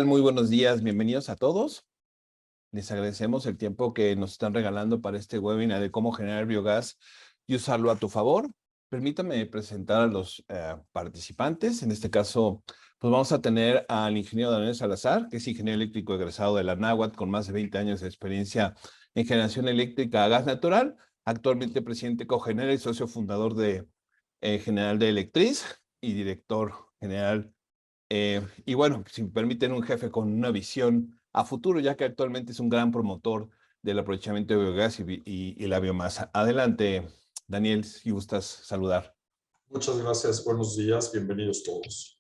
Muy buenos días, bienvenidos a todos. Les agradecemos el tiempo que nos están regalando para este webinar de cómo generar biogás y usarlo a tu favor. Permítame presentar a los participantes. En este caso, pues vamos a tener al ingeniero Daniel Salazar, que es ingeniero eléctrico egresado de la Náhuatl, con más de 20 años de experiencia en generación eléctrica a gas natural, actualmente presidente cogeneral y socio fundador de General de Electriz y director general y bueno, si me permiten, un jefe con una visión a futuro, ya que actualmente es un gran promotor del aprovechamiento de biogás y la biomasa. Adelante, Daniel, si gustas saludar. Muchas gracias, buenos días, bienvenidos todos.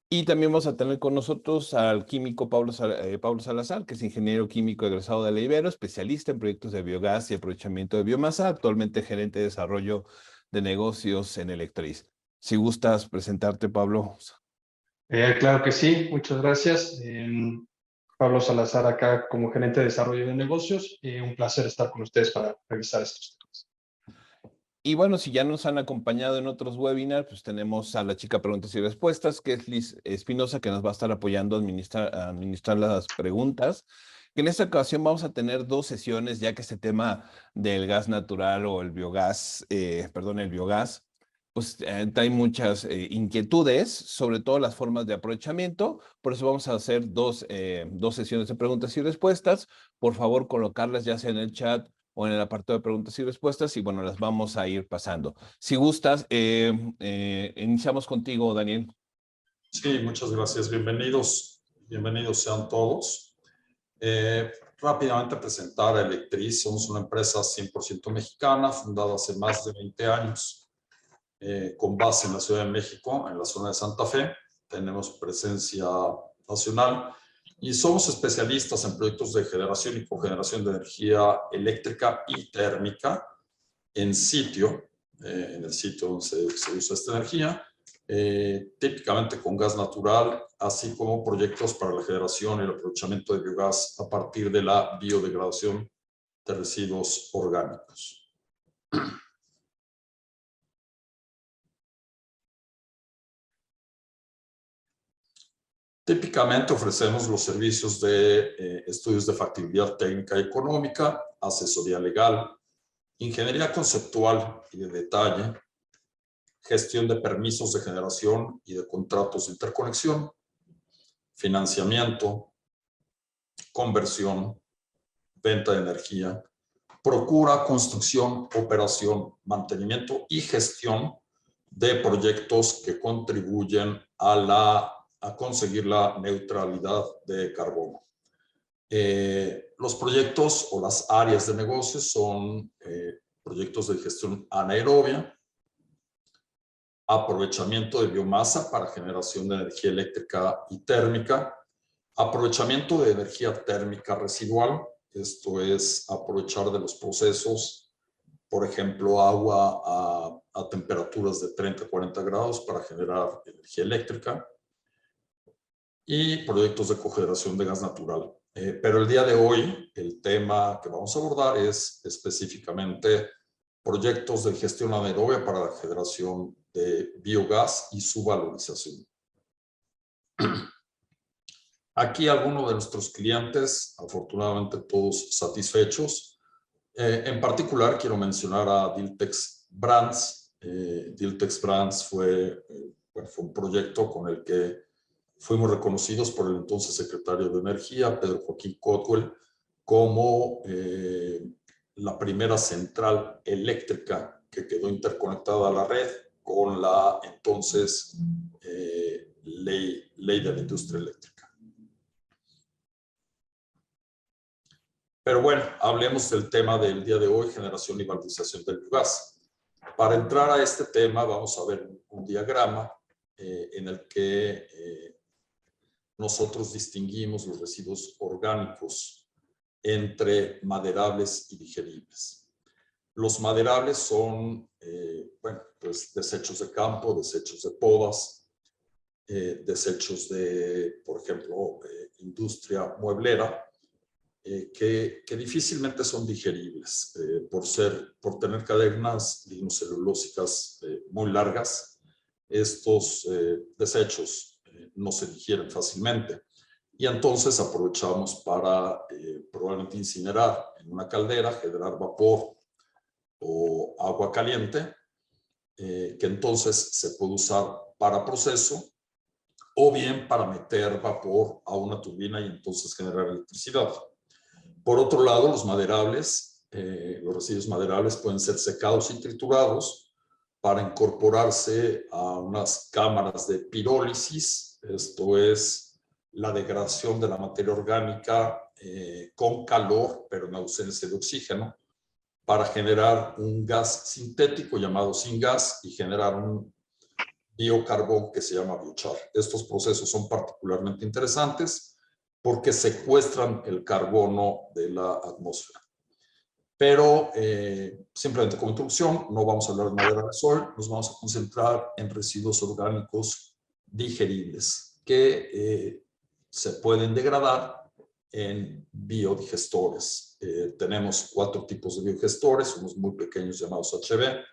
Y también vamos a tener con nosotros al químico Pablo Salazar, que es ingeniero químico egresado de la Ibero, especialista en proyectos de biogás y aprovechamiento de biomasa, actualmente gerente de desarrollo de negocios en Electriz. Si gustas presentarte, Pablo. Claro que sí, muchas gracias. Pablo Salazar acá como gerente de desarrollo de negocios. Un placer estar con ustedes para revisar estos temas. Y bueno, si ya nos han acompañado en otros webinars, pues tenemos a la chica preguntas y respuestas, que es Liz Espinosa, que nos va a estar apoyando a administrar las preguntas. En esta ocasión vamos a tener dos sesiones, ya que este tema del gas natural o el biogás, el biogás, pues trae muchas inquietudes, sobre todo las formas de aprovechamiento. Por eso vamos a hacer dos sesiones de preguntas y respuestas. Por favor, colocarlas ya sea en el chat o en el apartado de preguntas y respuestas, y bueno, las vamos a ir pasando. Si gustas, iniciamos contigo, Daniel. Sí, muchas gracias, bienvenidos sean todos. Rápidamente presentar a Electriz, somos una empresa 100% mexicana, fundada hace más de 20 años, con base en la Ciudad de México, en la zona de Santa Fe. Tenemos presencia nacional y somos especialistas en proyectos de generación y cogeneración de energía eléctrica y térmica en sitio, en el sitio donde se usa esta energía, típicamente con gas natural, así como proyectos para la generación y el aprovechamiento de biogás a partir de la biodegradación de residuos orgánicos. Típicamente ofrecemos los servicios de estudios de factibilidad técnica y económica, asesoría legal, ingeniería conceptual y de detalle, gestión de permisos de generación y de contratos de interconexión, financiamiento, conversión, venta de energía, procura, construcción, operación, mantenimiento y gestión de proyectos que contribuyen a conseguir la neutralidad de carbono. Los proyectos o las áreas de negocio son proyectos de gestión anaerobia, aprovechamiento de biomasa para generación de energía eléctrica y térmica, aprovechamiento de energía térmica residual, esto es aprovechar de los procesos, por ejemplo, agua a temperaturas de 30 a 40 grados para generar energía eléctrica, y proyectos de cogeneración de gas natural. Pero el día de hoy, el tema que vamos a abordar es específicamente proyectos de gestión anaerobia para la generación de biogás y su valorización. Aquí algunos de nuestros clientes, afortunadamente todos satisfechos. En particular quiero mencionar a Diltex Brands. Diltex Brands fue un proyecto con el que fuimos reconocidos por el entonces secretario de Energía, Pedro Joaquín Cotwell, como la primera central eléctrica que quedó interconectada a la red con la entonces ley de la industria eléctrica. Pero bueno, hablemos del tema del día de hoy, generación y valorización del biogás. Para entrar a este tema vamos a ver un diagrama en el que nosotros distinguimos los residuos orgánicos entre maderables y digeribles. Los maderables son pues desechos de campo, desechos de podas, desechos de, por ejemplo, industria mueblera, que difícilmente son digeribles por tener cadenas lignocelulósicas muy largas. Estos desechos no se digieren fácilmente. Y entonces aprovechamos para probablemente incinerar en una caldera, generar vapor o agua caliente, que entonces se puede usar para proceso o bien para meter vapor a una turbina y entonces generar electricidad. Por otro lado, los maderables, los residuos maderables pueden ser secados y triturados para incorporarse a unas cámaras de pirólisis. Esto es la degradación de la materia orgánica con calor, pero en ausencia de oxígeno, para generar un gas sintético llamado syngas y generar un biocarbón que se llama biochar. Estos procesos son particularmente interesantes porque secuestran el carbono de la atmósfera. Pero simplemente como introducción, no vamos a hablar de madera de sol, nos vamos a concentrar en residuos orgánicos digeribles que se pueden degradar en biodigestores. Tenemos 4 tipos de biodigestores, unos muy pequeños llamados HB,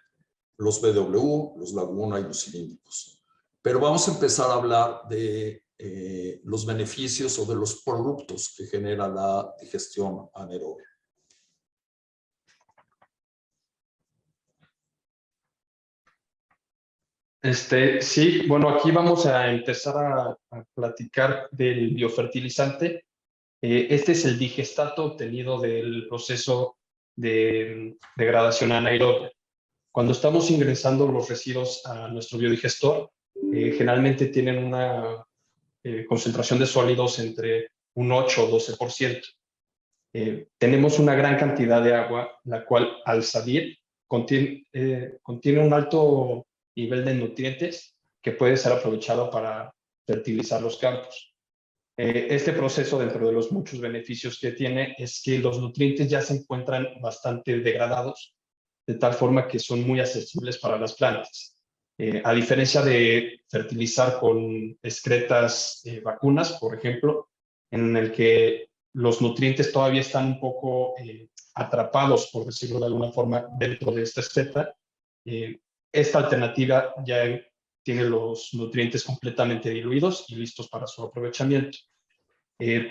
los BW, los Laguna y los cilíndricos. Pero vamos a empezar a hablar de los beneficios o de los productos que genera la digestión anaerobia. Sí, bueno, aquí vamos a empezar a platicar del biofertilizante. Este es el digestato obtenido del proceso de degradación anaerobia. Cuando estamos ingresando los residuos a nuestro biodigestor, generalmente tienen una concentración de sólidos entre un 8 o 12%. Tenemos una gran cantidad de agua, la cual al salir contiene un alto nivel de nutrientes que puede ser aprovechado para fertilizar los campos. Este proceso, dentro de los muchos beneficios que tiene, es que los nutrientes ya se encuentran bastante degradados, de tal forma que son muy accesibles para las plantas. A diferencia de fertilizar con excretas vacunas, por ejemplo, en el que los nutrientes todavía están un poco atrapados, por decirlo de alguna forma, dentro de esta excreta, esta alternativa ya tiene los nutrientes completamente diluidos y listos para su aprovechamiento.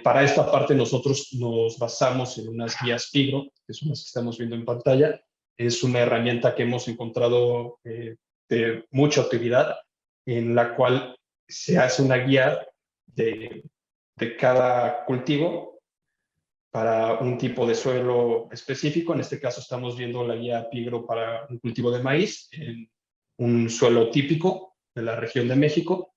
Para esta parte nosotros nos basamos en unas guías Pigro, que son las que estamos viendo en pantalla. Es una herramienta que hemos encontrado de mucha utilidad, en la cual se hace una guía de cada cultivo para un tipo de suelo específico. En este caso estamos viendo la guía Pigro para un cultivo de maíz, en un suelo típico de la región de México.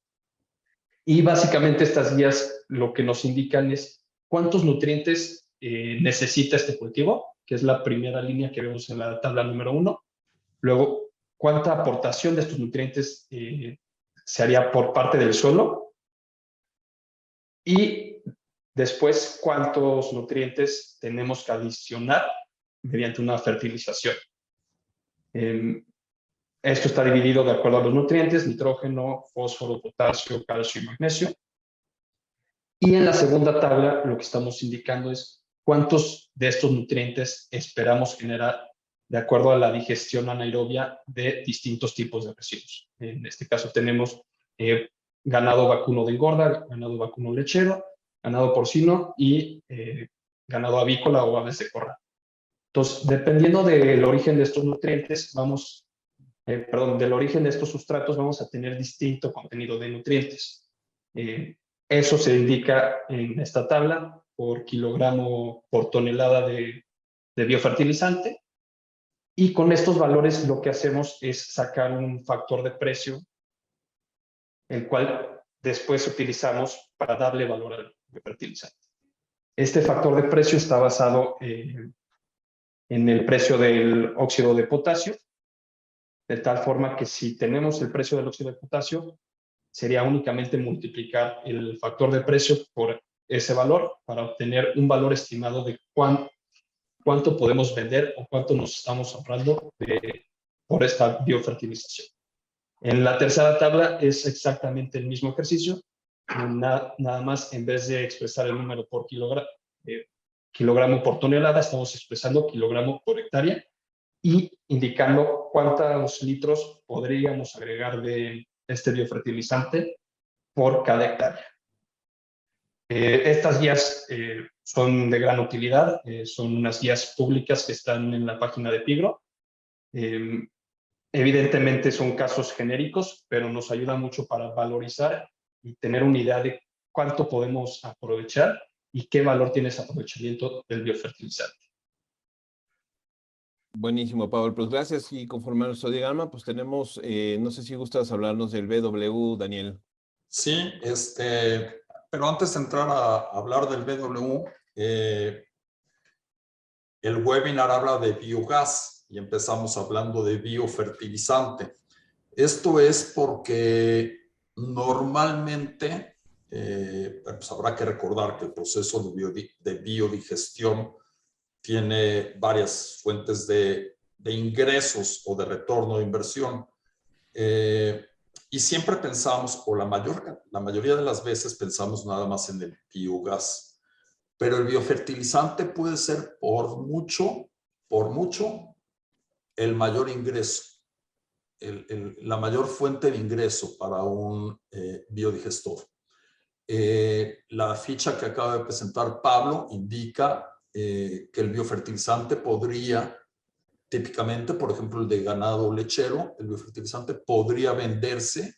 Y básicamente estas guías lo que nos indican es cuántos nutrientes necesita este cultivo, que es la primera línea que vemos en la tabla número 1. Luego, cuánta aportación de estos nutrientes se haría por parte del suelo. Y después, cuántos nutrientes tenemos que adicionar mediante una fertilización. Esto está dividido de acuerdo a los nutrientes: nitrógeno, fósforo, potasio, calcio y magnesio. Y en la segunda tabla lo que estamos indicando es cuántos de estos nutrientes esperamos generar de acuerdo a la digestión anaerobia de distintos tipos de residuos. En este caso tenemos ganado vacuno de engorda, ganado vacuno lechero, ganado porcino y ganado avícola o aves de corral. Entonces, dependiendo del origen de estos nutrientes, del origen de estos sustratos, vamos a tener distinto contenido de nutrientes. Eso se indica en esta tabla por kilogramo por tonelada de biofertilizante. Y con estos valores lo que hacemos es sacar un factor de precio, el cual después utilizamos para darle valor al biofertilizante. Este factor de precio está basado en el precio del óxido de potasio, de tal forma que si tenemos el precio del óxido de potasio, sería únicamente multiplicar el factor de precio por ese valor para obtener un valor estimado de cuánto podemos vender o cuánto nos estamos ahorrando por esta biofertilización. En la tercera tabla es exactamente el mismo ejercicio, nada más en vez de expresar el número por kilogramo por tonelada, estamos expresando kilogramo por hectárea y indicando cuántos litros podríamos agregar de este biofertilizante por cada hectárea. Estas guías son de gran utilidad, son unas guías públicas que están en la página de Pigro. Evidentemente son casos genéricos, pero nos ayuda mucho para valorizar y tener una idea de cuánto podemos aprovechar y qué valor tiene ese aprovechamiento del biofertilizante. Buenísimo, Pablo. Pues gracias. Y conforme a nuestro diagrama, pues tenemos, no sé si gustas hablarnos del BW, Daniel. Sí, pero antes de entrar a hablar del BW, el webinar habla de biogás y empezamos hablando de biofertilizante. Esto es porque normalmente, pues habrá que recordar que el proceso de biodigestión tiene varias fuentes de ingresos o de retorno de inversión. Y siempre pensamos, o la mayoría de las veces pensamos nada más en el biogás. Pero el biofertilizante puede ser por mucho, el mayor ingreso, la mayor fuente de ingreso para un biodigestor. La ficha que acaba de presentar Pablo indica que el biofertilizante podría, típicamente, por ejemplo, el de ganado lechero, el biofertilizante podría venderse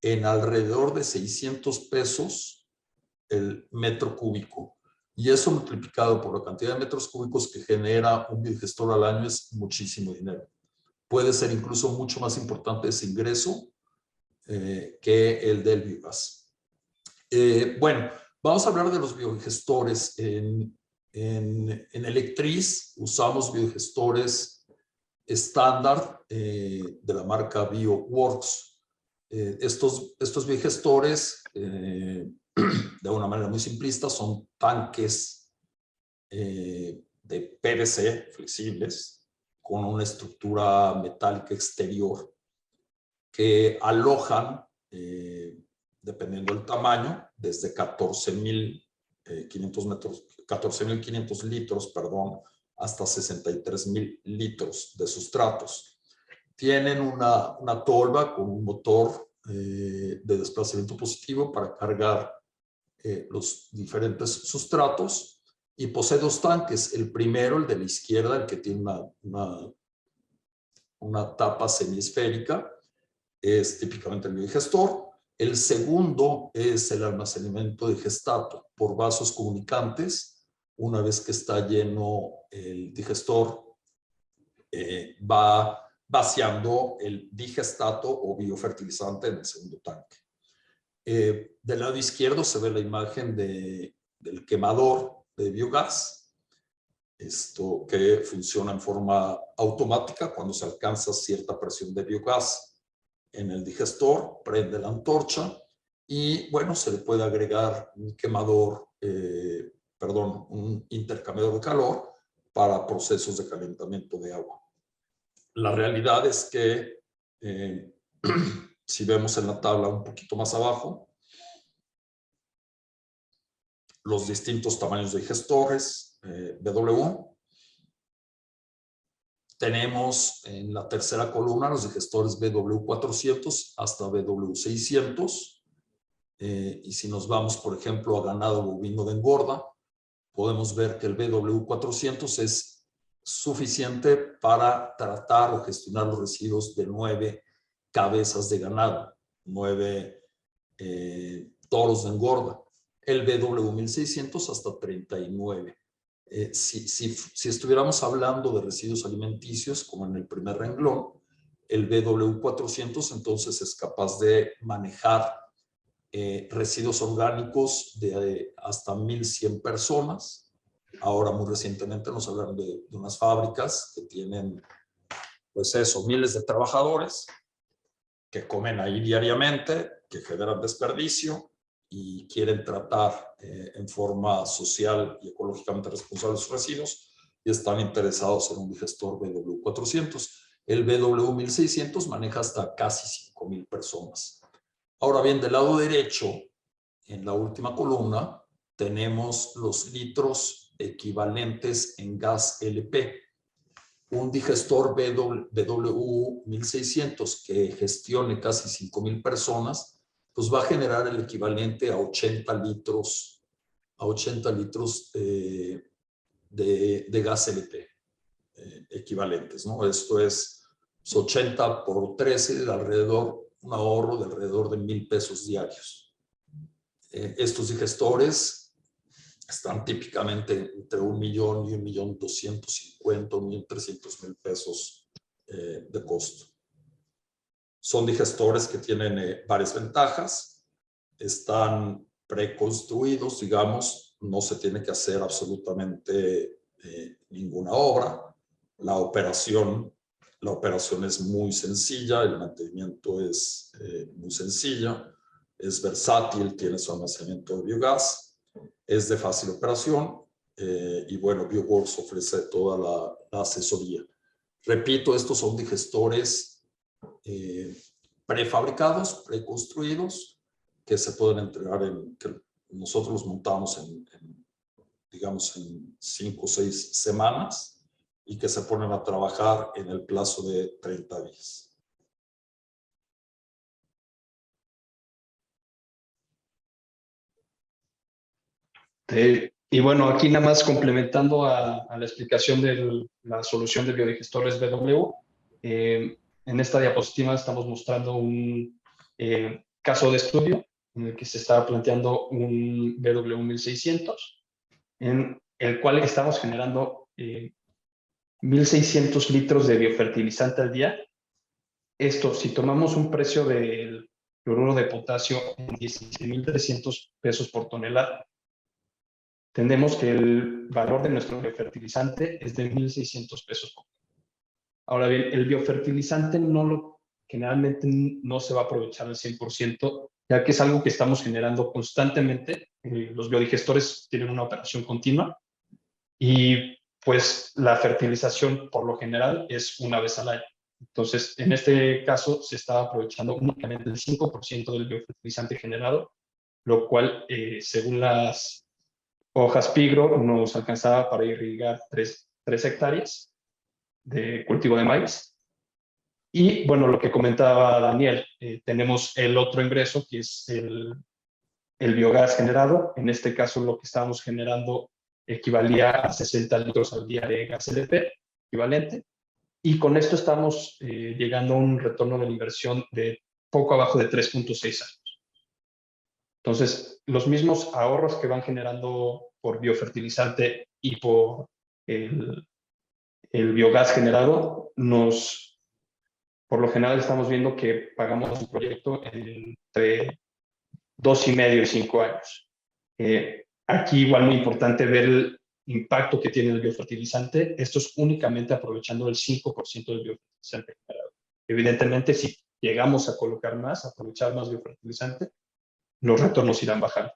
en alrededor de 600 pesos el metro cúbico. Y eso multiplicado por la cantidad de metros cúbicos que genera un biodigestor al año es muchísimo dinero. Puede ser incluso mucho más importante ese ingreso que el del biogás. Bueno, vamos a hablar de los biodigestores. En Electriz usamos biodigestores estándar de la marca BioWorks. Estos biodigestores, de una manera muy simplista, son tanques de PVC flexibles con una estructura metálica exterior que alojan, dependiendo del tamaño, desde 14.500 litros, perdón, hasta 63.000 litros de sustratos. Tienen una tolva con un motor de desplazamiento positivo para cargar los diferentes sustratos, y posee dos tanques. El primero, el de la izquierda, el que tiene una tapa semiesférica, es típicamente el biodigestor. El segundo es el almacenamiento de digestato por vasos comunicantes. Una vez que está lleno el digestor, va vaciando el digestato o biofertilizante en el segundo tanque. Del lado izquierdo se ve la imagen del quemador de biogás, esto que funciona en forma automática. Cuando se alcanza cierta presión de biogás en el digestor, prende la antorcha y, bueno, se le puede agregar un quemador, un intercambiador de calor para procesos de calentamiento de agua. La realidad es que si vemos en la tabla un poquito más abajo, los distintos tamaños de digestores BW. Tenemos en la tercera columna los digestores BW400 hasta BW600. Y si nos vamos, por ejemplo, a ganado bovino de engorda, podemos ver que el BW400 es suficiente para tratar o gestionar los residuos de 9 cabezas de ganado, 9 toros de engorda. El BW1600 hasta 39. Si estuviéramos hablando de residuos alimenticios, como en el primer renglón, el BW400 entonces es capaz de manejar residuos orgánicos de hasta 1,100 personas. Ahora, muy recientemente nos hablaron de unas fábricas que tienen, pues eso, miles de trabajadores que comen ahí diariamente, que generan desperdicio y quieren tratar en forma social y ecológicamente responsable sus residuos, y están interesados en un digestor BW400. El BW1600 maneja hasta casi 5,000 personas. Ahora bien, del lado derecho, en la última columna, tenemos los litros equivalentes en gas LP. Un digestor BW1600 que gestione casi 5,000 personas pues va a generar el equivalente a 80 litros, de gas LP equivalentes, ¿no? Esto es 80 por 13, un ahorro de alrededor de 1,000 pesos diarios. Estos digestores están típicamente entre 1,000,000 y 1,250,000, 1,300,000 pesos de costo. Son digestores que tienen varias ventajas. Están preconstruidos, digamos, no se tiene que hacer absolutamente ninguna obra. La operación es muy sencilla, el mantenimiento es muy sencillo, es versátil, tiene su almacenamiento de biogás, es de fácil operación y bueno, Bioworks ofrece toda la asesoría. Repito, estos son digestores prefabricados, preconstruidos, que se pueden entregar que nosotros los montamos digamos, en 5 o 6 semanas y que se ponen a trabajar en el plazo de 30 días. Y bueno, aquí nada más complementando a la explicación de la solución de biodigestores BW, en esta diapositiva estamos mostrando un caso de estudio en el que se estaba planteando un BW 1600, en el cual estamos generando 1,600 litros de biofertilizante al día. Esto, si tomamos un precio del cloruro de potasio en 16,300 pesos por tonelada, entendemos que el valor de nuestro biofertilizante es de 1,600 pesos. Ahora bien, el biofertilizante generalmente no se va a aprovechar al 100%, ya que es algo que estamos generando constantemente. Los biodigestores tienen una operación continua y pues la fertilización por lo general es una vez al año. Entonces, en este caso se está aprovechando únicamente el 5% del biofertilizante generado, lo cual, según las hojas Pigro, nos alcanzaba para irrigar 3 hectáreas de cultivo de maíz. Y bueno, lo que comentaba Daniel, tenemos el otro ingreso, que es el biogás generado. En este caso, lo que estábamos generando equivalía a 60 litros al día de gas LP equivalente. Y con esto estamos llegando a un retorno de la inversión de poco abajo de 3.6 años. Entonces, los mismos ahorros que van generando por biofertilizante y por el biogás generado, por lo general estamos viendo que pagamos un proyecto entre 2,5 y 5 años. Aquí igual muy importante ver el impacto que tiene el biofertilizante. Esto es únicamente aprovechando el 5% del biofertilizante generado. Evidentemente, si llegamos a colocar más, aprovechar más biofertilizante, los retornos irán bajando.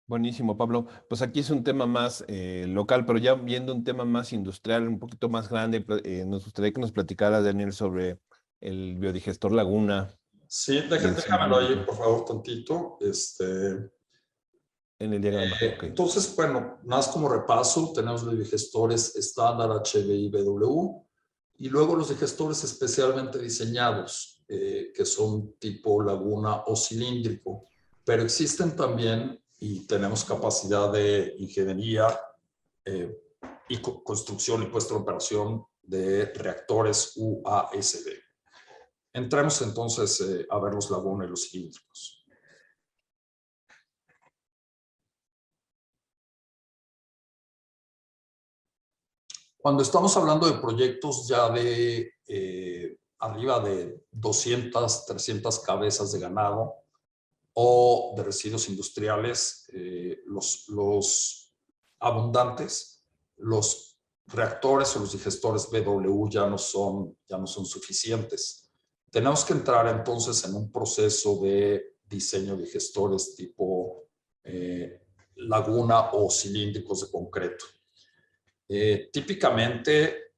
Buenísimo, Pablo. Pues aquí es un tema más local, pero ya viendo un tema más industrial, un poquito más grande, nos gustaría que nos platicara, Daniel, sobre el biodigestor Laguna. Sí, déjamelo ahí, por favor, tantito. En el diagrama. Okay. Entonces, bueno, más como repaso, tenemos los digestores estándar HBI BW y luego los digestores especialmente diseñados, que son tipo Laguna o cilíndrico, pero existen también y tenemos capacidad de ingeniería y construcción y puesta en operación de reactores UASB. Entremos entonces a ver los Laguna y los cilíndricos. Cuando estamos hablando de proyectos ya de arriba de 200, 300 cabezas de ganado o de residuos industriales, los abundantes, los reactores o los digestores BW ya no son suficientes. Tenemos que entrar entonces en un proceso de diseño de digestores tipo Laguna o cilíndricos de concreto. Típicamente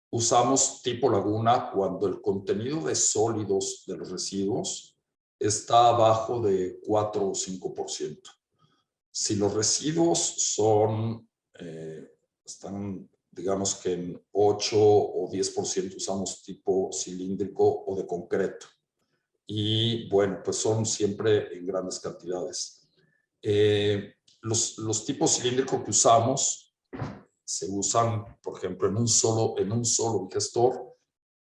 usamos tipo Laguna cuando el contenido de sólidos de los residuos está abajo de 4 o 5%. Si los residuos están digamos que en 8 o 10% usamos tipo cilíndrico o de concreto. Y bueno, pues son siempre en grandes cantidades. Los tipos cilíndricos que usamos se usan, por ejemplo, en un solo digestor,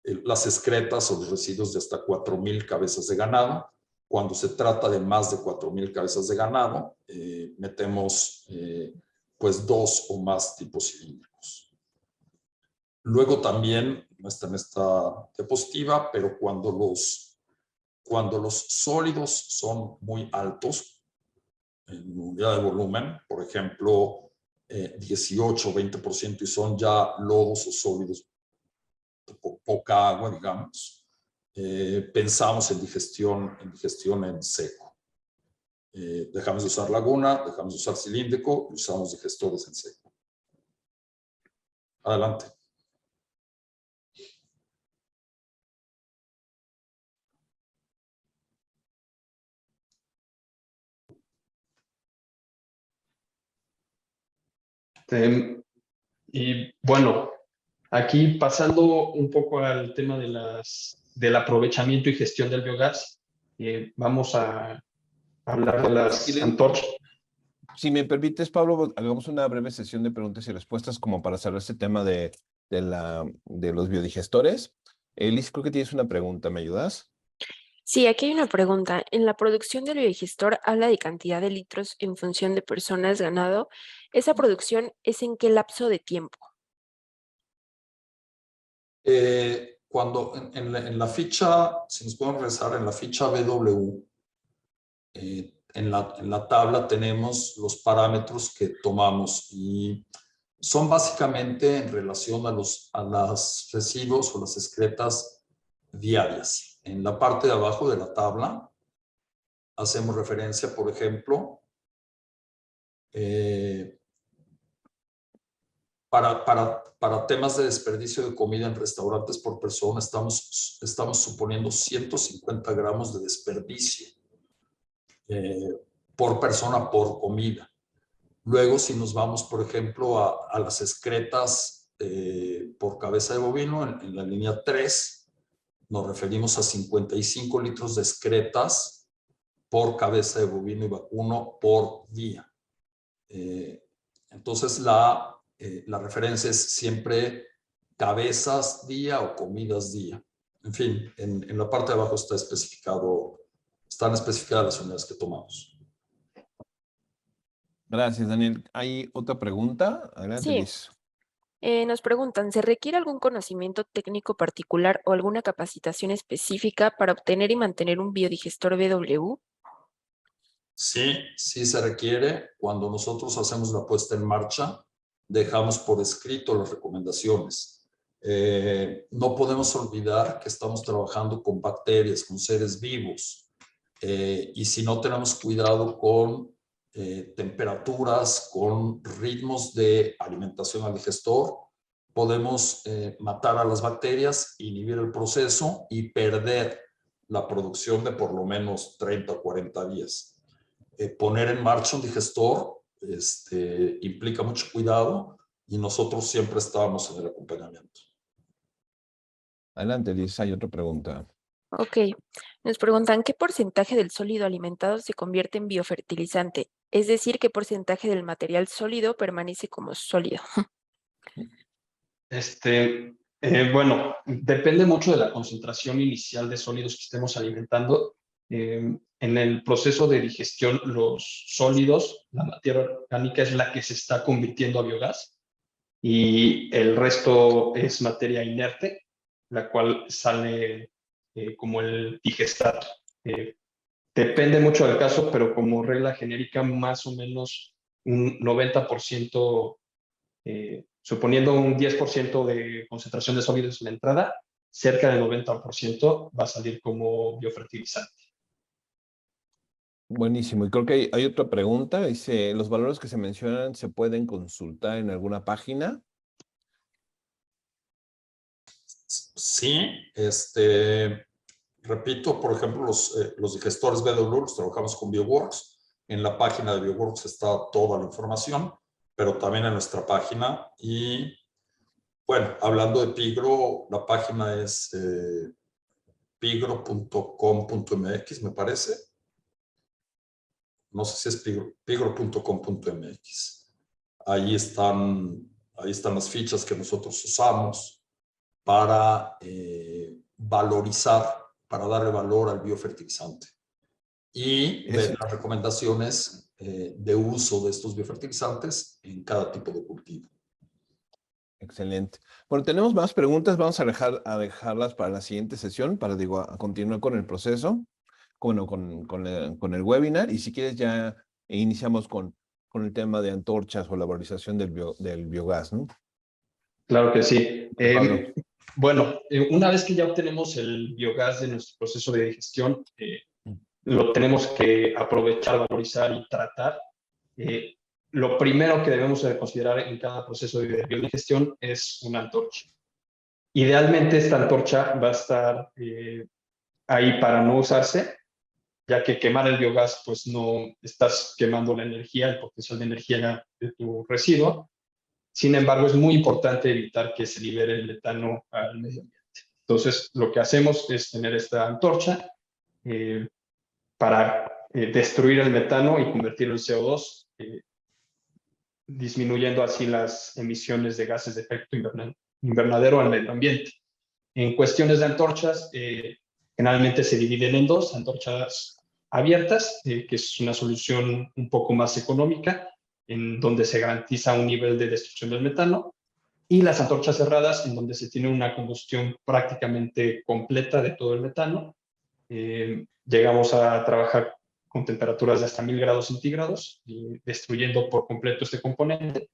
las excretas o los residuos de hasta 4,000 cabezas de ganado. Cuando se trata de más de 4,000 cabezas de ganado, metemos pues 2 o más tipos cilíndricos. Luego también, no está en esta diapositiva, pero cuando los sólidos son muy altos en unidad de volumen, por ejemplo, 18 o 20%, y son ya lodos o sólidos, poca agua, digamos, pensamos en digestión en seco. Dejamos de usar laguna, dejamos de usar cilíndrico y usamos digestores en seco. Adelante. Y bueno, aquí pasando un poco al tema del aprovechamiento y gestión del biogás, vamos a hablar de las antorchas. Si me permites, Pablo, hagamos una breve sesión de preguntas y respuestas como para cerrar este tema de los biodigestores. Liz, creo que tienes una pregunta, ¿me ayudas? Sí, aquí hay una pregunta. En la producción del biodigestor habla de cantidad de litros en función de personas, ganado. ¿Esa producción es en qué lapso de tiempo? Cuando en la ficha, si nos podemos regresar, en la ficha BW, en la tabla tenemos los parámetros que tomamos y son básicamente en relación a los residuos o las excretas diarias. En la parte de abajo de la tabla hacemos referencia, por ejemplo, para temas de desperdicio de comida en restaurantes por persona, estamos suponiendo 150 gramos de desperdicio por persona por comida. Luego, si nos vamos, por ejemplo, a las excretas por cabeza de bovino, en la línea 3, nos referimos a 55 litros de excretas por cabeza de bovino y vacuno por día. Entonces, la referencia es siempre cabezas día o comidas día. En fin, en la parte de abajo están especificadas las unidades que tomamos. Gracias, Daniel. ¿Hay otra pregunta? Adelante, Sí. Liz. Nos preguntan, ¿se requiere algún conocimiento técnico particular o alguna capacitación específica para obtener y mantener un biodigestor BW? Sí, sí se requiere. Cuando nosotros hacemos la puesta en marcha, dejamos por escrito las recomendaciones. No podemos olvidar que estamos trabajando con bacterias, con seres vivos. Y si no tenemos cuidado con temperaturas, con ritmos de alimentación al digestor, podemos matar a las bacterias, inhibir el proceso y perder la producción de por lo menos 30 o 40 días. Poner en marcha un digestor implica mucho cuidado y nosotros siempre estábamos en el acompañamiento. Adelante, Liz. Hay otra pregunta. Ok. Nos preguntan, ¿qué porcentaje del sólido alimentado se convierte en biofertilizante? Es decir, ¿qué porcentaje del material sólido permanece como sólido? Bueno, depende mucho de la concentración inicial de sólidos que estemos alimentando. En el proceso de digestión, los sólidos, la materia orgánica es la que se está convirtiendo a biogás y el resto es materia inerte, la cual sale como el digestato. Depende mucho del caso, pero como regla genérica, más o menos un 90%, suponiendo un 10% de concentración de sólidos en la entrada, cerca del 90% va a salir como biofertilizante. Buenísimo. Y creo que hay otra pregunta. Dice, ¿los valores que se mencionan se pueden consultar en alguna página? Sí, repito, por ejemplo, los digestores BW los trabajamos con BioWorks. En la página de BioWorks está toda la información, pero también en nuestra página. Y bueno, hablando de Pigro, la página es pigro.com.mx, me parece. No sé si es pigro.com.mx. Ahí están las fichas que nosotros usamos para valorizar, para darle valor al biofertilizante. Y ver las recomendaciones de uso de estos biofertilizantes en cada tipo de cultivo. Excelente. Bueno, tenemos más preguntas. Vamos a dejarlas para la siguiente sesión, para a continuar con el proceso, bueno, con el webinar. Y si quieres ya iniciamos con el tema de antorchas o la valorización del biogás, ¿no? Claro que sí. Pablo. Bueno, una vez que ya obtenemos el biogás de nuestro proceso de digestión, lo tenemos que aprovechar, valorizar y tratar. Lo primero que debemos de considerar en cada proceso de biodigestión es una antorcha. Idealmente esta antorcha va a estar ahí para no usarse, ya que quemar el biogás, pues no estás quemando la energía, el potencial de energía de tu residuo. Sin embargo, es muy importante evitar que se libere el metano al medio ambiente. Entonces, lo que hacemos es tener esta antorcha para destruir el metano y convertirlo en CO2, disminuyendo así las emisiones de gases de efecto invernadero al medio ambiente. En cuestiones de antorchas, generalmente se dividen en dos: antorchas abiertas, que es una solución un poco más económica, en donde se garantiza un nivel de destrucción del metano, y las antorchas cerradas, en donde se tiene una combustión prácticamente completa de todo el metano. Llegamos a trabajar con temperaturas de hasta 1000 grados centígrados, destruyendo por completo este componente.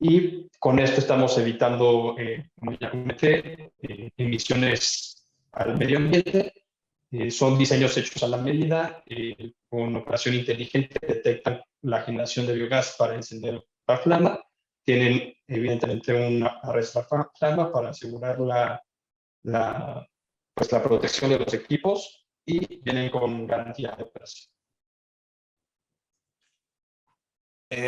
Y con esto estamos evitando, como ya comenté, emisiones al medio ambiente. Son diseños hechos a la medida, con operación inteligente, detectan la generación de biogás para encender la flama, tienen evidentemente una arrastra-flama para asegurar la protección de los equipos, y vienen con garantía de operación.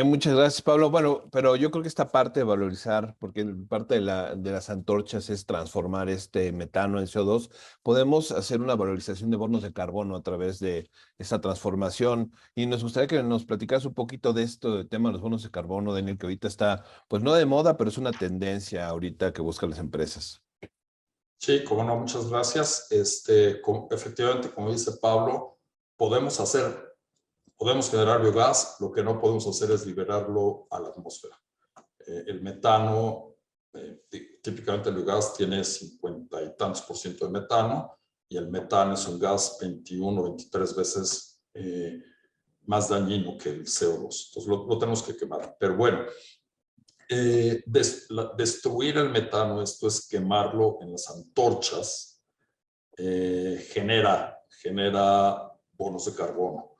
Muchas gracias, Pablo. Bueno, pero yo creo que esta parte de valorizar, porque parte de las antorchas es transformar este metano en CO2, podemos hacer una valorización de bonos de carbono a través de esta transformación. Y nos gustaría que nos platicaras un poquito de esto, del tema de los bonos de carbono, Daniel, que ahorita está, pues no de moda, pero es una tendencia ahorita que buscan las empresas. Sí, como no, muchas gracias. Efectivamente, como dice Pablo, podemos generar biogás, lo que no podemos hacer es liberarlo a la atmósfera. El metano, típicamente el biogás tiene 50 y tantos % de metano, y el metano es un gas 21 o 23 veces más dañino que el CO2. Entonces lo tenemos que quemar. Pero bueno, destruir el metano, esto es quemarlo en las antorchas, genera bonos de carbono.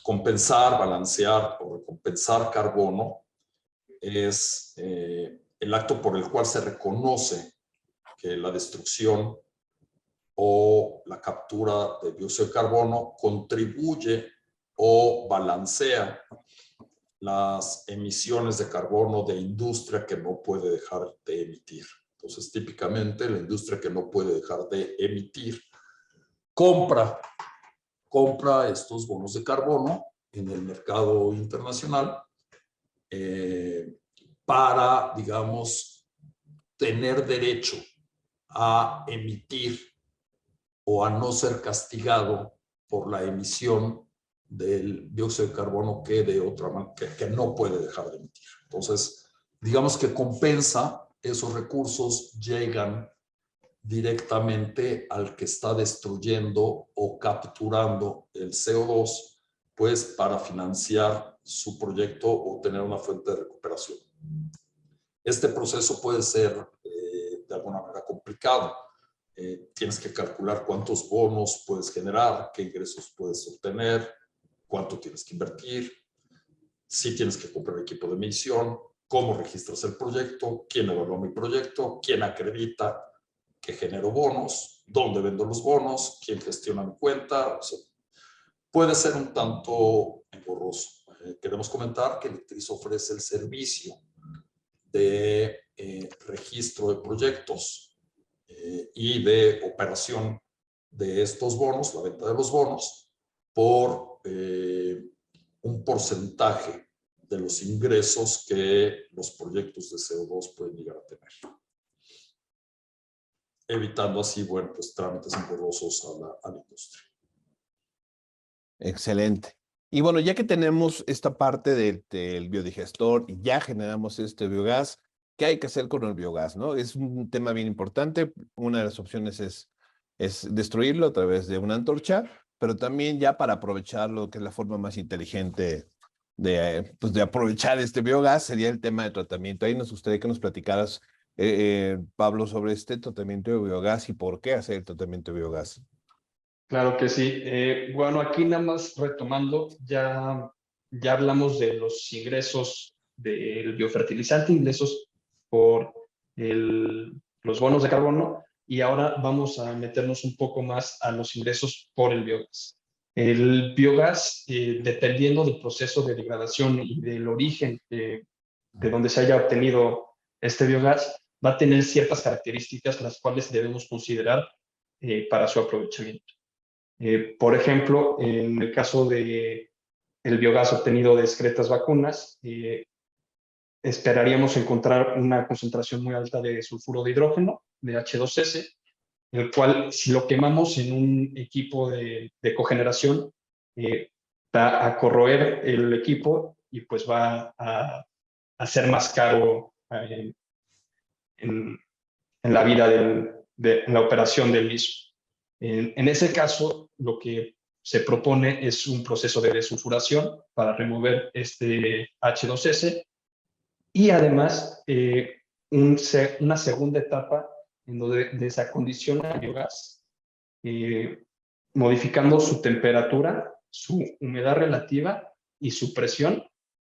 Compensar, balancear o recompensar carbono es el acto por el cual se reconoce que la destrucción o la captura de dióxido de carbono contribuye o balancea las emisiones de carbono de industria que no puede dejar de emitir. Entonces, típicamente, la industria que no puede dejar de emitir compra estos bonos de carbono en el mercado internacional para, digamos, tener derecho a emitir o a no ser castigado por la emisión del dióxido de carbono que de otra manera que no puede dejar de emitir. Entonces, digamos que compensa, esos recursos llegan directamente al que está destruyendo o capturando el CO2, pues para financiar su proyecto o tener una fuente de recuperación. Este proceso puede ser de alguna manera complicado. Tienes que calcular cuántos bonos puedes generar, qué ingresos puedes obtener, cuánto tienes que invertir, si tienes que comprar equipo de medición, cómo registras el proyecto, quién evalúa mi proyecto, quién acredita que genero bonos, dónde vendo los bonos, quién gestiona mi cuenta. O sea, puede ser un tanto engorroso. Queremos comentar que Electris ofrece el servicio de registro de proyectos y de operación de estos bonos, la venta de los bonos, por un porcentaje de los ingresos que los proyectos de CO2 pueden llegar a tener, evitando así, bueno, pues trámites engorrosos a la industria. Excelente. Y bueno, ya que tenemos esta parte del biodigestor y ya generamos este biogás, ¿qué hay que hacer con el biogás, no? Es un tema bien importante. Una de las opciones es destruirlo a través de una antorcha, pero también ya para aprovecharlo, que es la forma más inteligente pues de aprovechar este biogás, sería el tema de tratamiento. Ahí nos gustaría que nos platicaras, Pablo, sobre este tratamiento de biogás y por qué hacer el tratamiento de biogás. Claro que sí. Bueno, aquí nada más retomando, ya hablamos de los ingresos del biofertilizante, ingresos por los bonos de carbono, y ahora vamos a meternos un poco más a los ingresos por el biogás. El biogás, dependiendo del proceso de degradación y del origen de donde se haya obtenido este biogás, va a tener ciertas características las cuales debemos considerar para su aprovechamiento. Por ejemplo, en el caso de el biogás obtenido de excretas vacunas, esperaríamos encontrar una concentración muy alta de sulfuro de hidrógeno, de H2S, el cual, si lo quemamos en un equipo de cogeneración, va a corroer el equipo y pues va a ser más caro en la vida en la operación del mismo. En ese caso, lo que se propone es un proceso de desulfuración para remover este H2S y además una segunda etapa en donde desacondiciona el biogás, modificando su temperatura, su humedad relativa y su presión,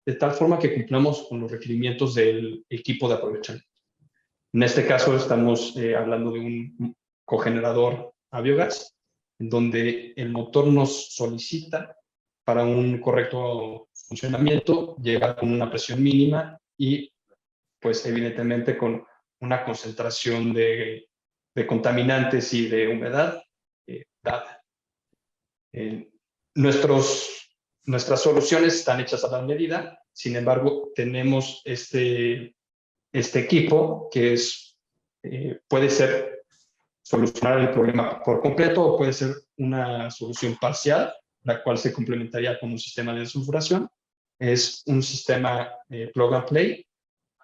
de tal forma que cumplamos con los requerimientos del equipo de aprovechamiento. En este caso estamos hablando de un cogenerador a biogás, en donde el motor nos solicita para un correcto funcionamiento llegar con una presión mínima y pues evidentemente con una concentración de contaminantes y de humedad dada. Nuestras soluciones están hechas a la medida, sin embargo tenemos este equipo que puede ser solucionar el problema por completo o puede ser una solución parcial, la cual se complementaría con un sistema de desulfuración. Es un sistema plug and play,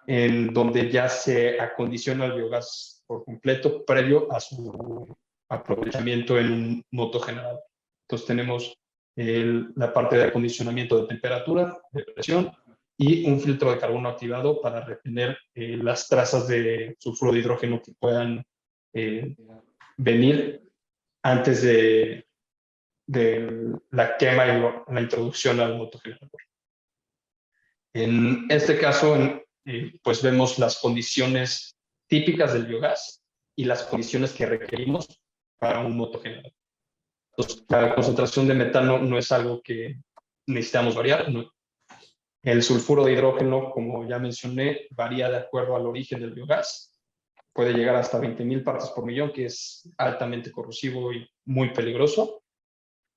en donde ya se acondiciona el biogás por completo previo a su aprovechamiento en un motogenerador. Entonces tenemos la parte de acondicionamiento de temperatura, de presión, y un filtro de carbono activado para retener las trazas de sulfuro de hidrógeno que puedan venir antes de la quema y la introducción al motogenerador. En este caso, pues vemos las condiciones típicas del biogás y las condiciones que requerimos para un motogenerador. Entonces, la concentración de metano no es algo que necesitamos variar, ¿no? El sulfuro de hidrógeno, como ya mencioné, varía de acuerdo al origen del biogás. Puede llegar hasta 20,000 partes por millón, que es altamente corrosivo y muy peligroso.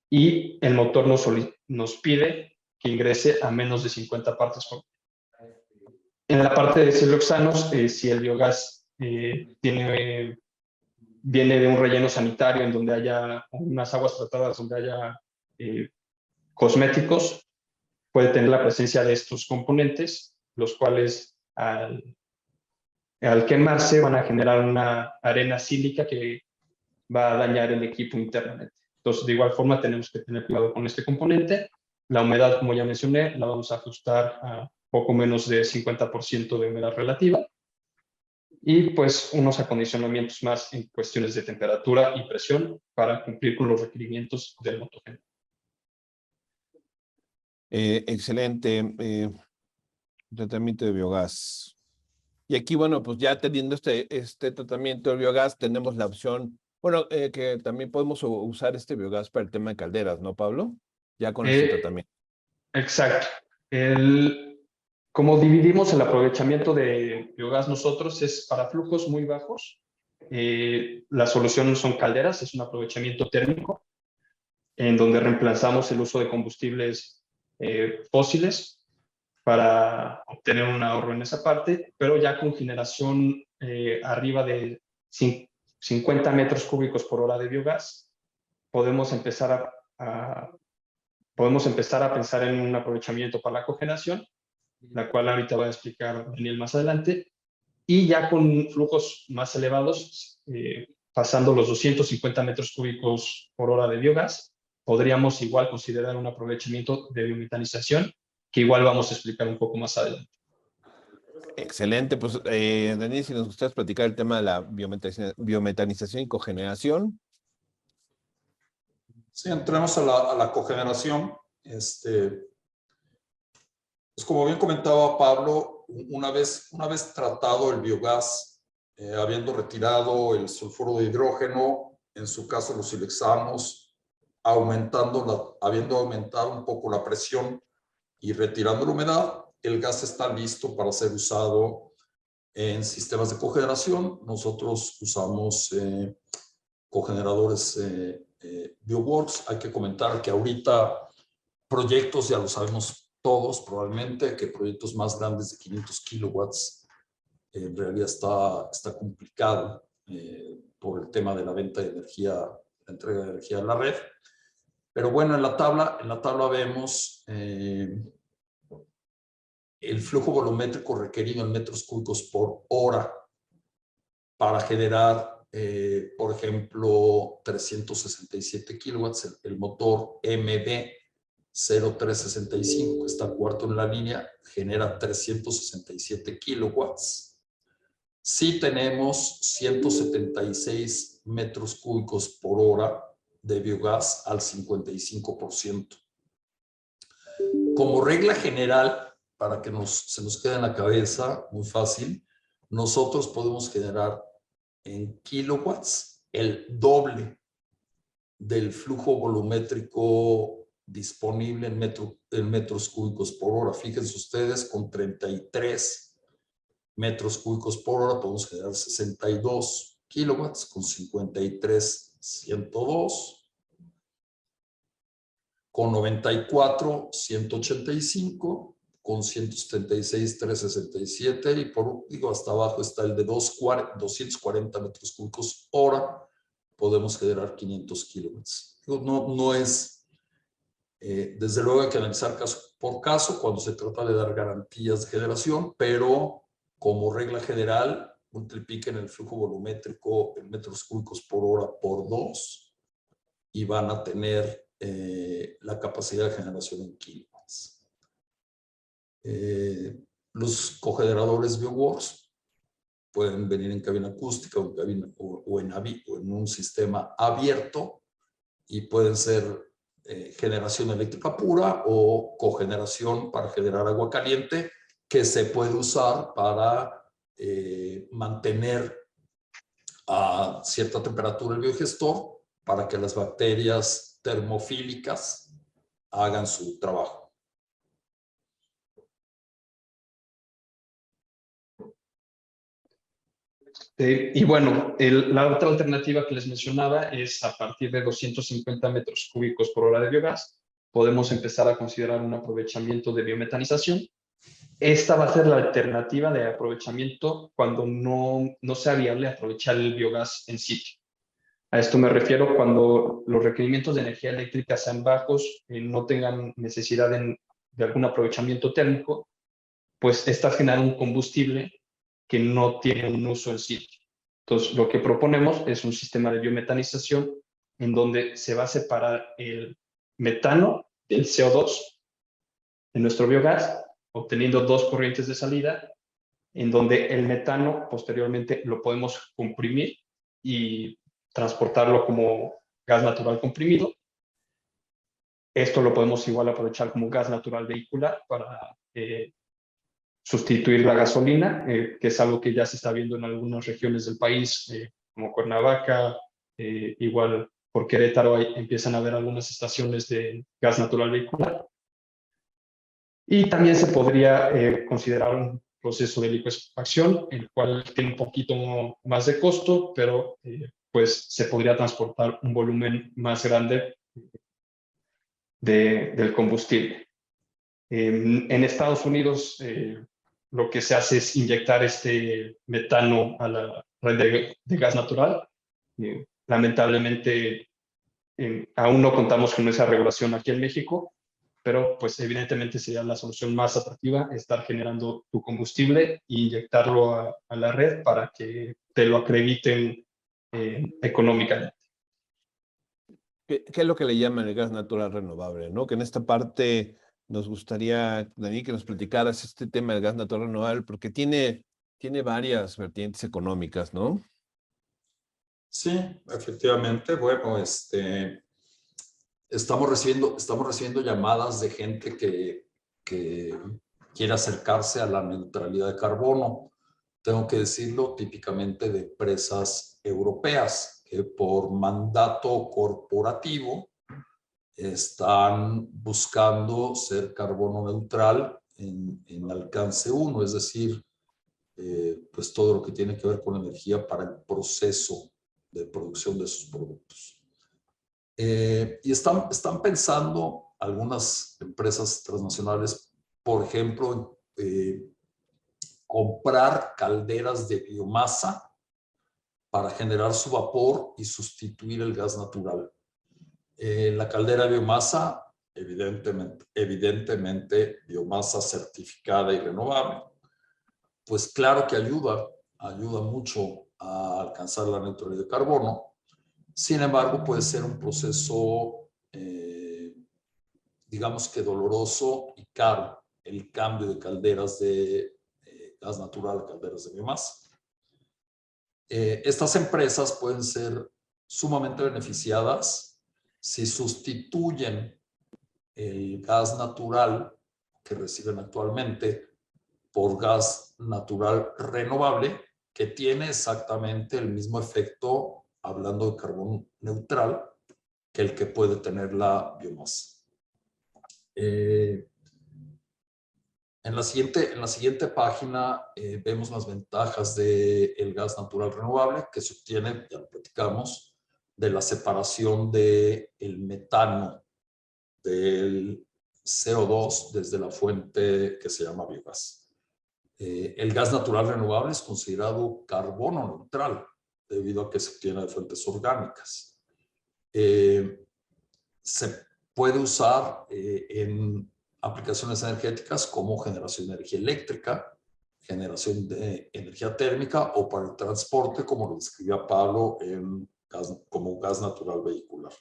Y el motor nos pide que ingrese a menos de 50 partes por millón. En la parte de siloxanos, si el biogás viene de un relleno sanitario en donde haya unas aguas tratadas, donde haya cosméticos, puede tener la presencia de estos componentes, los cuales al quemarse van a generar una arena sílica que va a dañar el equipo internamente. Entonces, de igual forma, tenemos que tener cuidado con este componente. La humedad, como ya mencioné, la vamos a ajustar a poco menos de 50% de humedad relativa. Y pues unos acondicionamientos más en cuestiones de temperatura y presión para cumplir con los requerimientos del motogenerador. Excelente. Tratamiento de biogás. Y aquí, bueno, pues ya teniendo este tratamiento de biogás, tenemos la opción, bueno, que también podemos usar este biogás para el tema de calderas, ¿no, Pablo? Ya con este tratamiento. Exacto. Como dividimos el aprovechamiento de biogás nosotros es para flujos muy bajos. La solución son calderas, es un aprovechamiento térmico en donde reemplazamos el uso de combustibles fósiles para obtener un ahorro en esa parte, pero ya con generación arriba de 50 metros cúbicos por hora de biogás, podemos empezar a pensar en un aprovechamiento para la cogeneración, la cual ahorita va a explicar Daniel más adelante, y ya con flujos más elevados, pasando los 250 metros cúbicos por hora de biogás, podríamos igual considerar un aprovechamiento de biometanización, que igual vamos a explicar un poco más adelante. Excelente, pues Daniel, si nos gustaría platicar el tema de la biometanización y cogeneración. Sí, entremos a la cogeneración. Pues como bien comentaba Pablo, una vez tratado el biogás, habiendo retirado el sulfuro de hidrógeno, en su caso los silexanos, habiendo aumentado un poco la presión y retirando la humedad, el gas está listo para ser usado en sistemas de cogeneración. Nosotros usamos cogeneradores Bioworks. Hay que comentar que ahorita proyectos, ya lo sabemos todos probablemente, que proyectos más grandes de 500 kilowatts en realidad está complicado por el tema de la venta de energía, la entrega de energía a la red. Pero bueno, en la tabla vemos el flujo volumétrico requerido en metros cúbicos por hora para generar, por ejemplo, 367 kilowatts, el motor MB0365, que está cuarto en la línea, genera 367 kilowatts. Sí tenemos 176 metros cúbicos por hora de biogás al 55%. Como regla general, para que se nos quede en la cabeza, muy fácil, nosotros podemos generar en kilowatts el doble del flujo volumétrico disponible en metros cúbicos por hora. Fíjense ustedes, con 33 metros cúbicos por hora podemos generar 62 kilowatts, con 53, 102. Con 94, 185, con 176, 367, y hasta abajo está el de 240 metros cúbicos hora, podemos generar 500 kilowatts. No es, desde luego hay que analizar caso por caso cuando se trata de dar garantías de generación, pero como regla general, multipliquen el flujo volumétrico en metros cúbicos por hora por 2 y van a tener la capacidad de generación en kilowatts. Los cogeneradores Bioworks pueden venir en cabina acústica o en un sistema abierto y pueden ser generación eléctrica pura o cogeneración para generar agua caliente, que se puede usar para mantener a cierta temperatura el biogestor para que las bacterias termofílicas hagan su trabajo. Y bueno, la otra alternativa que les mencionaba es a partir de 250 metros cúbicos por hora de biogás, podemos empezar a considerar un aprovechamiento de biometanización. Esta va a ser la alternativa de aprovechamiento cuando no sea viable aprovechar el biogás en sitio. A esto me refiero cuando los requerimientos de energía eléctrica sean bajos, no tengan necesidad de algún aprovechamiento térmico, pues estas generan un combustible que no tiene un uso en sitio. Entonces, lo que proponemos es un sistema de biometanización en donde se va a separar el metano del CO2 en nuestro biogás, obteniendo dos corrientes de salida, en donde el metano posteriormente lo podemos comprimir y transportarlo como gas natural comprimido. Esto lo podemos igual aprovechar como gas natural vehicular para sustituir la gasolina, que es algo que ya se está viendo en algunas regiones del país, como Cuernavaca, igual por Querétaro empiezan a haber algunas estaciones de gas natural vehicular. Y también se podría considerar un proceso de liquefacción, el cual tiene un poquito más de costo, pero pues se podría transportar un volumen más grande del combustible. En Estados Unidos lo que se hace es inyectar este metano a la red de gas natural. Lamentablemente aún no contamos con esa regulación aquí en México, pero pues evidentemente sería la solución más atractiva estar generando tu combustible e inyectarlo a la red para que te lo acrediten económicamente. ¿Qué es lo que le llaman el gas natural renovable, ¿no? Que en esta parte nos gustaría, Dani, que nos platicaras este tema del gas natural renovable, porque tiene varias vertientes económicas, ¿no? Sí, efectivamente. Bueno, estamos recibiendo llamadas de gente que quiere acercarse a la neutralidad de carbono. Tengo que decirlo, típicamente de empresas europeas que por mandato corporativo están buscando ser carbono neutral en alcance 1, es decir, pues todo lo que tiene que ver con energía para el proceso de producción de sus productos. Y están pensando algunas empresas transnacionales, por ejemplo, comprar calderas de biomasa para generar su vapor y sustituir el gas natural. La caldera de biomasa, evidentemente biomasa certificada y renovable, pues claro que ayuda mucho a alcanzar la neutralidad de carbono. Sin embargo, puede ser un proceso, digamos que doloroso y caro, el cambio de calderas de gas natural a calderas de biomasa. Estas empresas pueden ser sumamente beneficiadas si sustituyen el gas natural que reciben actualmente por gas natural renovable, que tiene exactamente el mismo efecto, hablando de carbón neutral, que el que puede tener la biomasa. En la siguiente página vemos las ventajas del gas natural renovable que se obtiene, ya lo platicamos, de la separación del metano del CO2 desde la fuente que se llama biogás. El gas natural renovable es considerado carbono neutral debido a que se obtiene de fuentes orgánicas. Se puede usar en aplicaciones energéticas como generación de energía eléctrica, generación de energía térmica o para el transporte, como lo describía Pablo, como gas natural vehicular.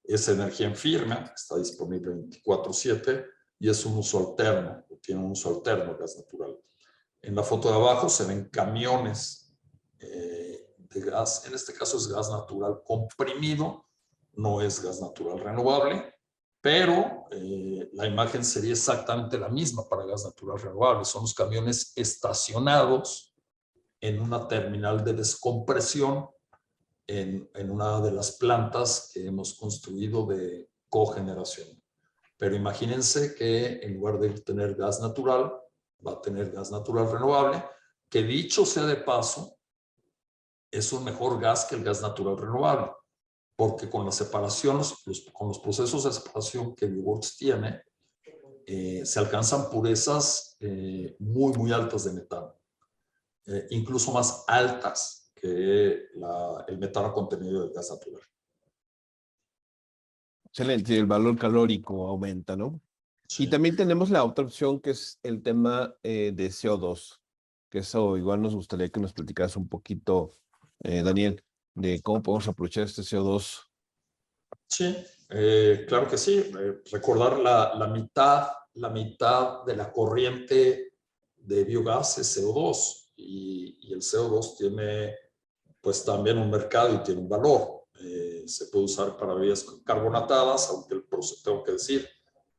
Es energía en firme, está disponible 24/7 y es un uso alterno, tiene un uso alterno el gas natural. En la foto de abajo se ven camiones de gas, en este caso es gas natural comprimido, no es gas natural renovable, pero la imagen sería exactamente la misma para gas natural renovable. Son los camiones estacionados en una terminal de descompresión en una de las plantas que hemos construido de cogeneración. Pero imagínense que en lugar de tener gas natural, va a tener gas natural renovable, que dicho sea de paso, es un mejor gas que el gas natural renovable, porque con la separación, con los procesos de separación que Bioworks tiene, se alcanzan purezas muy, muy altas de metano, incluso más altas que el metano contenido del gas natural. Excelente, el valor calórico aumenta, ¿no? Sí. Y también tenemos la otra opción que es el tema de CO2, que eso igual nos gustaría que nos platicaras un poquito, Daniel, de cómo podemos aprovechar este CO2. Sí, claro que sí. Recordar la mitad de la corriente de biogás es CO2 y el CO2 tiene pues también un mercado y tiene un valor. Se puede usar para bebidas carbonatadas, aunque tengo que decir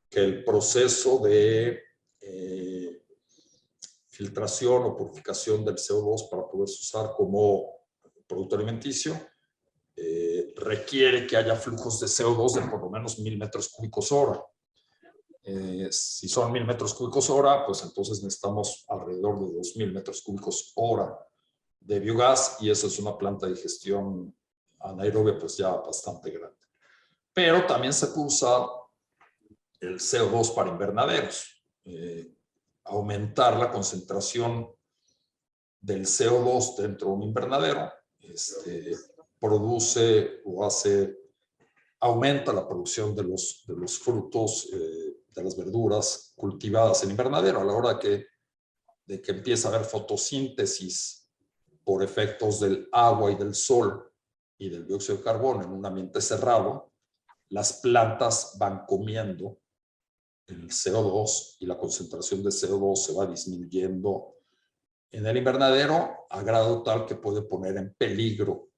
que el proceso de filtración o purificación del CO2 para poderse usar como producto alimenticio requiere que haya flujos de CO2 de por lo menos 1000 metros cúbicos hora. Si son 1000 metros cúbicos hora, pues entonces necesitamos alrededor de 2000 metros cúbicos hora de biogás, y eso es una planta de digestión anaerobia pues ya bastante grande. Pero también se puede usar el CO2 para invernaderos, aumentar la concentración del CO2 dentro de un invernadero, produce o aumenta la producción de los frutos, de las verduras cultivadas en invernadero. A la hora de que empieza a haber fotosíntesis por efectos del agua y del sol y del dióxido de carbono en un ambiente cerrado, las plantas van comiendo el CO2 y la concentración de CO2 se va disminuyendo en el invernadero a grado tal que puede poner en peligro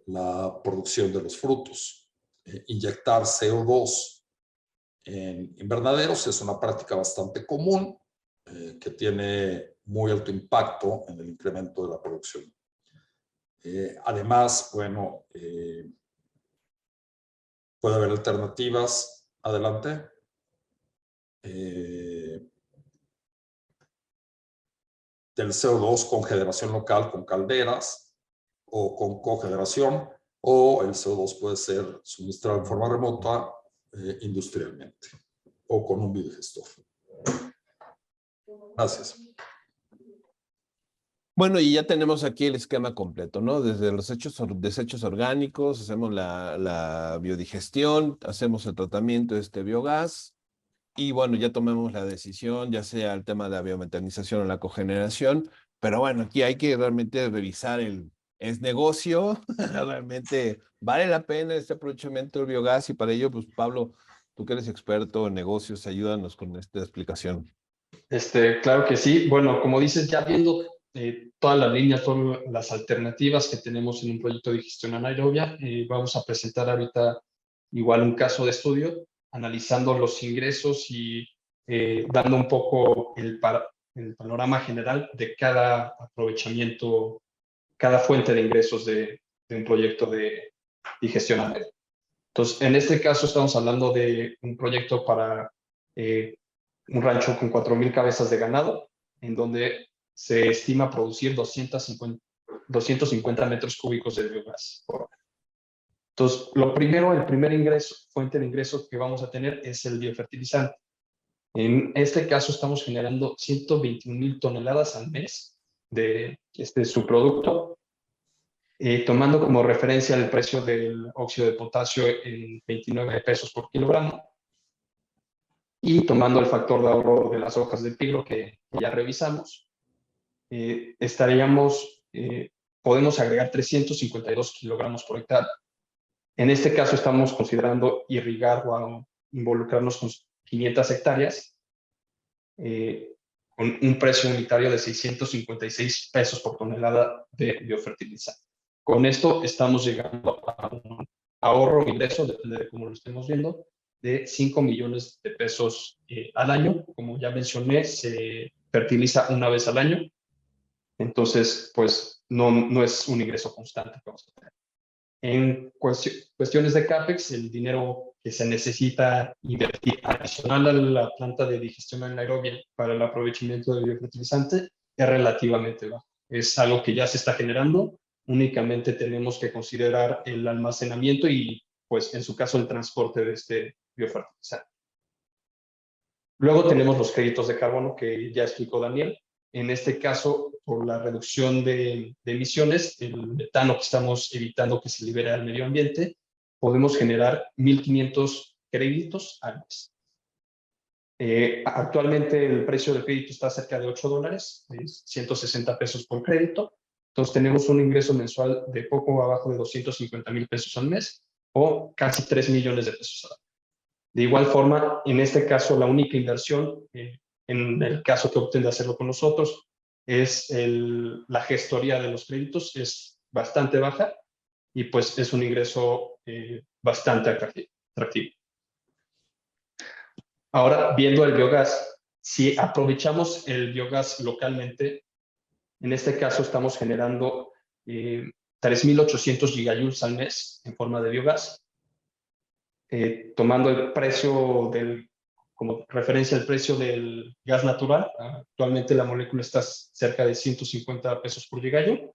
la producción de los frutos. Inyectar CO2 en invernaderos es una práctica bastante común que tiene muy alto impacto en el incremento de la producción. Además, bueno, puede haber alternativas. Adelante. Del CO2 con generación local con calderas o con cogeneración, o el CO2 puede ser suministrado en forma remota industrialmente o con un biodigestor. Gracias. Bueno, y ya tenemos aquí el esquema completo, ¿no? Desde los desechos orgánicos, hacemos la biodigestión, hacemos el tratamiento de este biogás, y bueno, ya tomamos la decisión, ya sea el tema de la biometanización o la cogeneración, pero bueno, aquí hay que realmente revisar ¿es negocio? ¿Realmente vale la pena este aprovechamiento del biogás? Y para ello, pues Pablo, tú que eres experto en negocios, ayúdanos con esta explicación. Claro que sí. Bueno, como dices, ya viendo toda la línea, todas las alternativas que tenemos en un proyecto de gestión anaerobia, vamos a presentar ahorita igual un caso de estudio, analizando los ingresos y dando un poco el panorama general de cada aprovechamiento, cada fuente de ingresos de un proyecto de digestión anaerobia. Entonces, en este caso estamos hablando de un proyecto para un rancho con 4000 cabezas de ganado, en donde se estima producir 250 metros cúbicos de biogás por hora. Entonces, el primer ingreso, fuente de ingreso que vamos a tener es el biofertilizante. En este caso estamos generando 121,000 toneladas al mes de este subproducto, tomando como referencia el precio del óxido de potasio en 29 pesos por kilogramo, y tomando el factor de ahorro de las hojas de pino que ya revisamos, podemos agregar 352 kilogramos por hectárea. En este caso estamos considerando irrigar o involucrarnos con 500 hectáreas, con un precio unitario de 656 pesos por tonelada de biofertilizante. Con esto estamos llegando a un ahorro o ingreso, depende de cómo lo estemos viendo, de 5 millones de pesos al año. Como ya mencioné, se fertiliza una vez al año, entonces pues no es un ingreso constante que vamos a tener. En cuestiones de CAPEX, el dinero que se necesita invertir adicional a la planta de digestión anaerobia para el aprovechamiento del biofertilizante es relativamente bajo. Es algo que ya se está generando, únicamente tenemos que considerar el almacenamiento y, pues, en su caso, el transporte de este biofertilizante. Luego tenemos los créditos de carbono que ya explicó Daniel. En este caso, por la reducción de emisiones, el metano que estamos evitando que se libere al medio ambiente, podemos generar 1,500 créditos al mes. Actualmente el precio del crédito está cerca de $8, es 160 pesos por crédito. Entonces tenemos un ingreso mensual de poco abajo de 250,000 pesos al mes, o casi 3 millones de pesos al año. De igual forma, en este caso, la única inversión, en el caso que opten de hacerlo con nosotros, es la gestoría de los créditos, es bastante baja y pues es un ingreso bastante atractivo. Ahora, viendo el biogás, si aprovechamos el biogás localmente, en este caso estamos generando 3,800 gigajoules al mes en forma de biogás. Tomando el precio del como referencia el precio del gas natural. Actualmente la molécula está cerca de 150 pesos por gigallo.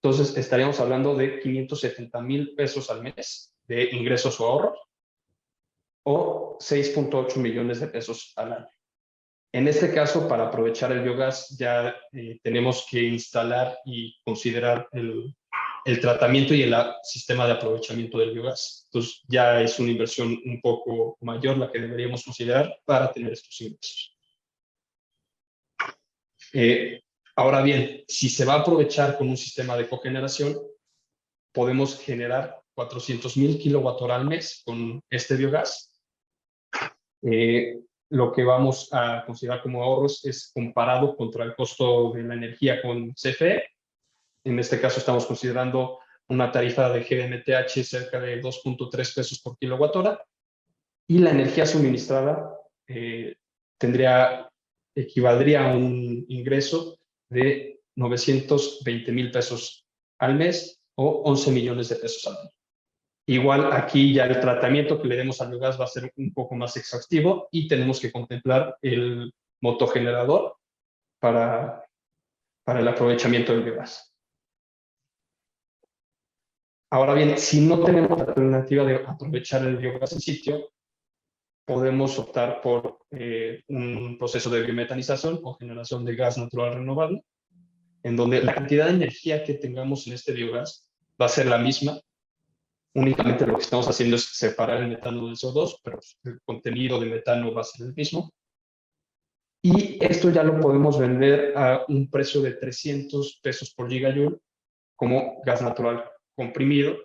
Entonces estaríamos hablando de 570,000 pesos al mes de ingresos o ahorros, o 6.8 millones de pesos al año. En este caso, para aprovechar el biogás, ya tenemos que instalar y considerar el tratamiento y el sistema de aprovechamiento del biogás. Entonces, ya es una inversión un poco mayor la que deberíamos considerar para tener estos ingresos. Ahora bien, si se va a aprovechar con un sistema de cogeneración, podemos generar 400,000 kWh al mes con este biogás. Lo que vamos a considerar como ahorros es comparado contra el costo de la energía con CFE. En este caso estamos considerando una tarifa de GMTH cerca de 2.3 pesos por kWh, y la energía suministrada equivaldría a un ingreso de 920,000 pesos al mes, o 11 millones de pesos al año. Igual aquí ya el tratamiento que le demos al biogás va a ser un poco más exhaustivo, y tenemos que contemplar el motogenerador para el aprovechamiento del biogás. Ahora bien, si no tenemos la alternativa de aprovechar el biogás en sitio, podemos optar por un proceso de biometanización o generación de gas natural renovable, en donde la cantidad de energía que tengamos en este biogás va a ser la misma. Únicamente lo que estamos haciendo es separar el metano del CO2, pero el contenido de metano va a ser el mismo. Y esto ya lo podemos vender a un precio de 300 pesos por gigajoule como gas natural comprimido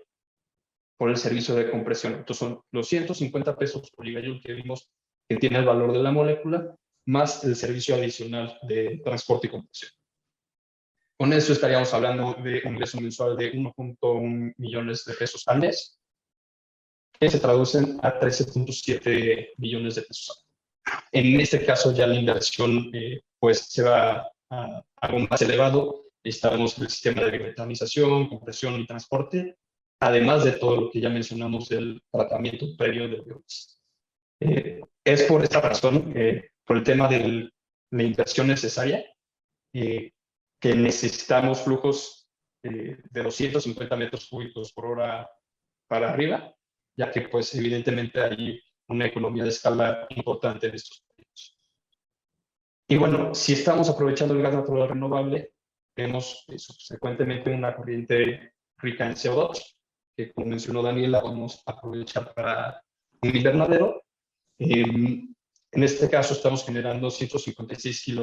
por el servicio de compresión. Entonces son los 150 pesos por gigajoule que vimos que tiene el valor de la molécula, más el servicio adicional de transporte y compresión. Con eso estaríamos hablando de un ingreso mensual de 1.1 millones de pesos al mes, que se traducen a 13.7 millones de pesos. En este caso ya la inversión pues se va a algo más elevado. Necesitamos el sistema de metanización, compresión y transporte, además de todo lo que ya mencionamos del tratamiento previo del biogás. Es por esta razón, por el tema de la inversión necesaria, que necesitamos flujos de 250 metros cúbicos por hora para arriba, ya que pues evidentemente hay una economía de escala importante en estos proyectos. Y bueno, si estamos aprovechando el gas natural renovable, tenemos subsecuentemente una corriente rica en CO2, que como mencionó Daniela, vamos a aprovechar para un invernadero. En este caso estamos generando 156,000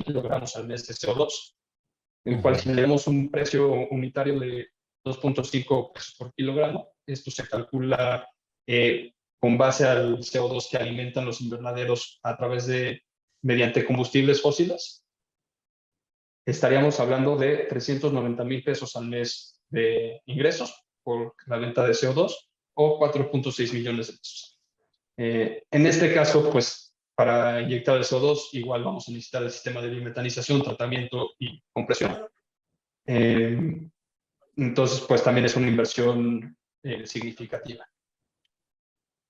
kilogramos al mes de CO2, en el cual generamos un precio unitario de 2.5 pesos por kilogramo. Esto se calcula con base al CO2 que alimentan los invernaderos mediante combustibles fósiles. Estaríamos hablando de 390,000 pesos al mes de ingresos por la venta de CO2, o 4.6 millones de pesos. En este caso, pues, para inyectar el CO2, igual vamos a necesitar el sistema de biometanización, tratamiento y compresión. Entonces, pues, también es una inversión significativa.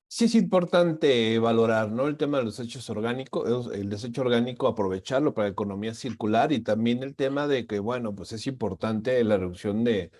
Sí es importante valorar, ¿no? El tema de los desechos orgánicos, el desecho orgánico, aprovecharlo para economía circular, y también el tema de que, bueno, pues es importante la reducción de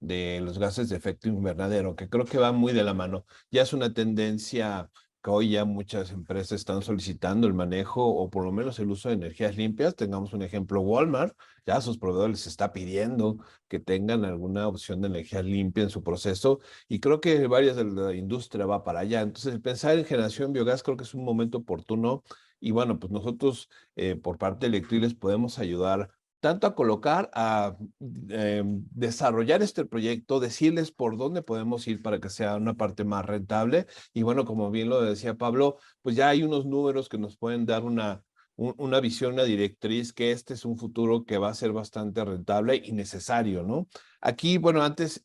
los gases de efecto invernadero, que creo que va muy de la mano. Ya es una tendencia que hoy ya muchas empresas están solicitando el manejo, o por lo menos el uso de energías limpias. Tengamos un ejemplo: Walmart, ya a sus proveedores les está pidiendo que tengan alguna opción de energía limpia en su proceso, y creo que varias de la industria va para allá. Entonces, pensar en generación biogás creo que es un momento oportuno, y bueno, pues nosotros por parte de Electriles podemos ayudar tanto a colocar, a desarrollar este proyecto, decirles por dónde podemos ir para que sea una parte más rentable. Y bueno, como bien lo decía Pablo, pues ya hay unos números que nos pueden dar una visión, una directriz, que este es un futuro que va a ser bastante rentable y necesario, ¿no? Aquí, bueno, antes,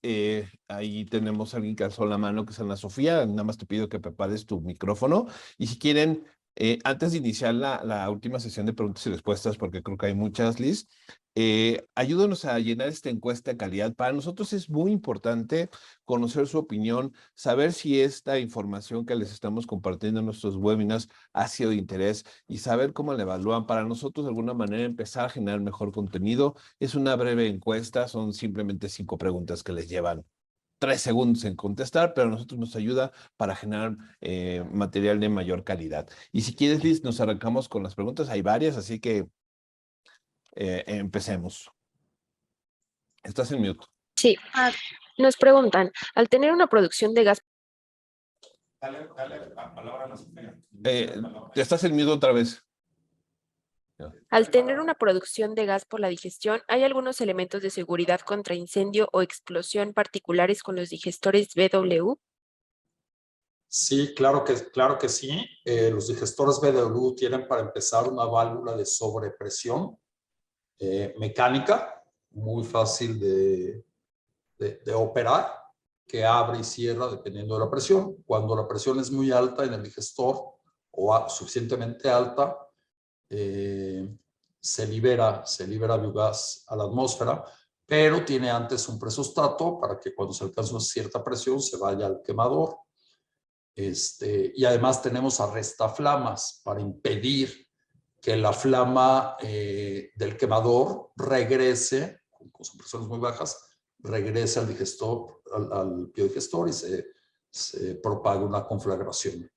ahí tenemos a alguien que alzó la mano, que es Ana Sofía. Nada más te pido que prepares tu micrófono, y si quieren Antes de iniciar la última sesión de preguntas y respuestas, porque creo que hay muchas, Liz, ayúdanos a llenar esta encuesta de calidad. Para nosotros es muy importante conocer su opinión, saber si esta información que les estamos compartiendo en nuestros webinars ha sido de interés y saber cómo la evalúan. Para nosotros, de alguna manera, empezar a generar mejor contenido. Es una breve encuesta, son simplemente 5 preguntas que les llevan 3 segundos en contestar, pero a nosotros nos ayuda para generar material de mayor calidad. Y si quieres, Liz, nos arrancamos con las preguntas. Hay varias, así que empecemos. Estás en mute. Sí, nos preguntan, al tener una producción de gas, Dale la palabra a la Sofía. Estás en mute otra vez. al tener una producción de gas por la digestión, ¿hay algunos elementos de seguridad contra incendio o explosión particulares con los digestores BW? Sí, claro que sí. Los digestores BW tienen para empezar una válvula de sobrepresión mecánica, muy fácil de operar, que abre y cierra dependiendo de la presión. Cuando la presión es muy alta en el digestor o suficientemente alta, se libera biogás a la atmósfera, pero tiene antes un presostato para que cuando se alcanza una cierta presión se vaya al quemador. Y además tenemos arrestaflamas para impedir que la flama del quemador regrese, con presiones muy bajas, regrese al digestor, al biodigestor y se propague una conflagración.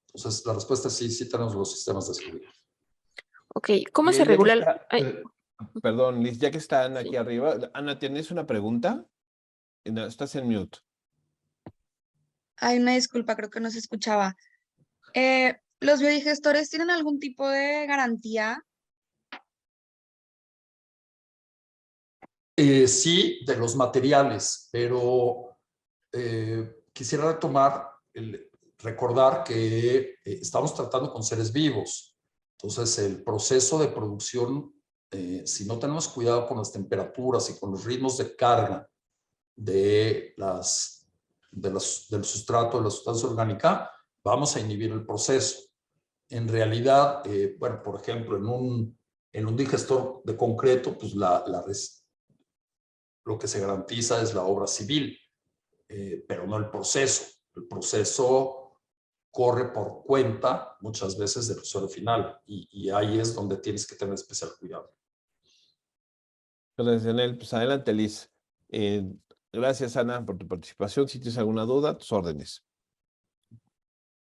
Entonces, la respuesta es sí, sí tenemos los sistemas de seguridad. Ok, ¿cómo se Ya que regula? está, Ay, perdón, Liz, ya que están sí. aquí arriba, Ana, ¿tienes una pregunta? No, estás en mute. Ay, una disculpa, creo que no se escuchaba. ¿Los biodigestores tienen algún tipo de garantía? Sí, de los materiales, pero quisiera recordar que estamos tratando con seres vivos. Entonces, el proceso de producción, si no tenemos cuidado con las temperaturas y con los ritmos de carga del sustrato, de la sustancia orgánica, vamos a inhibir el proceso. En realidad, bueno, por ejemplo, en un digestor de concreto, pues lo que se garantiza es la obra civil, pero no el proceso. El proceso corre por cuenta muchas veces del usuario final y ahí es donde tienes que tener especial cuidado. Gracias, Anel. Pues adelante, Liz. Gracias, Ana, por tu participación. Si tienes alguna duda, tus órdenes.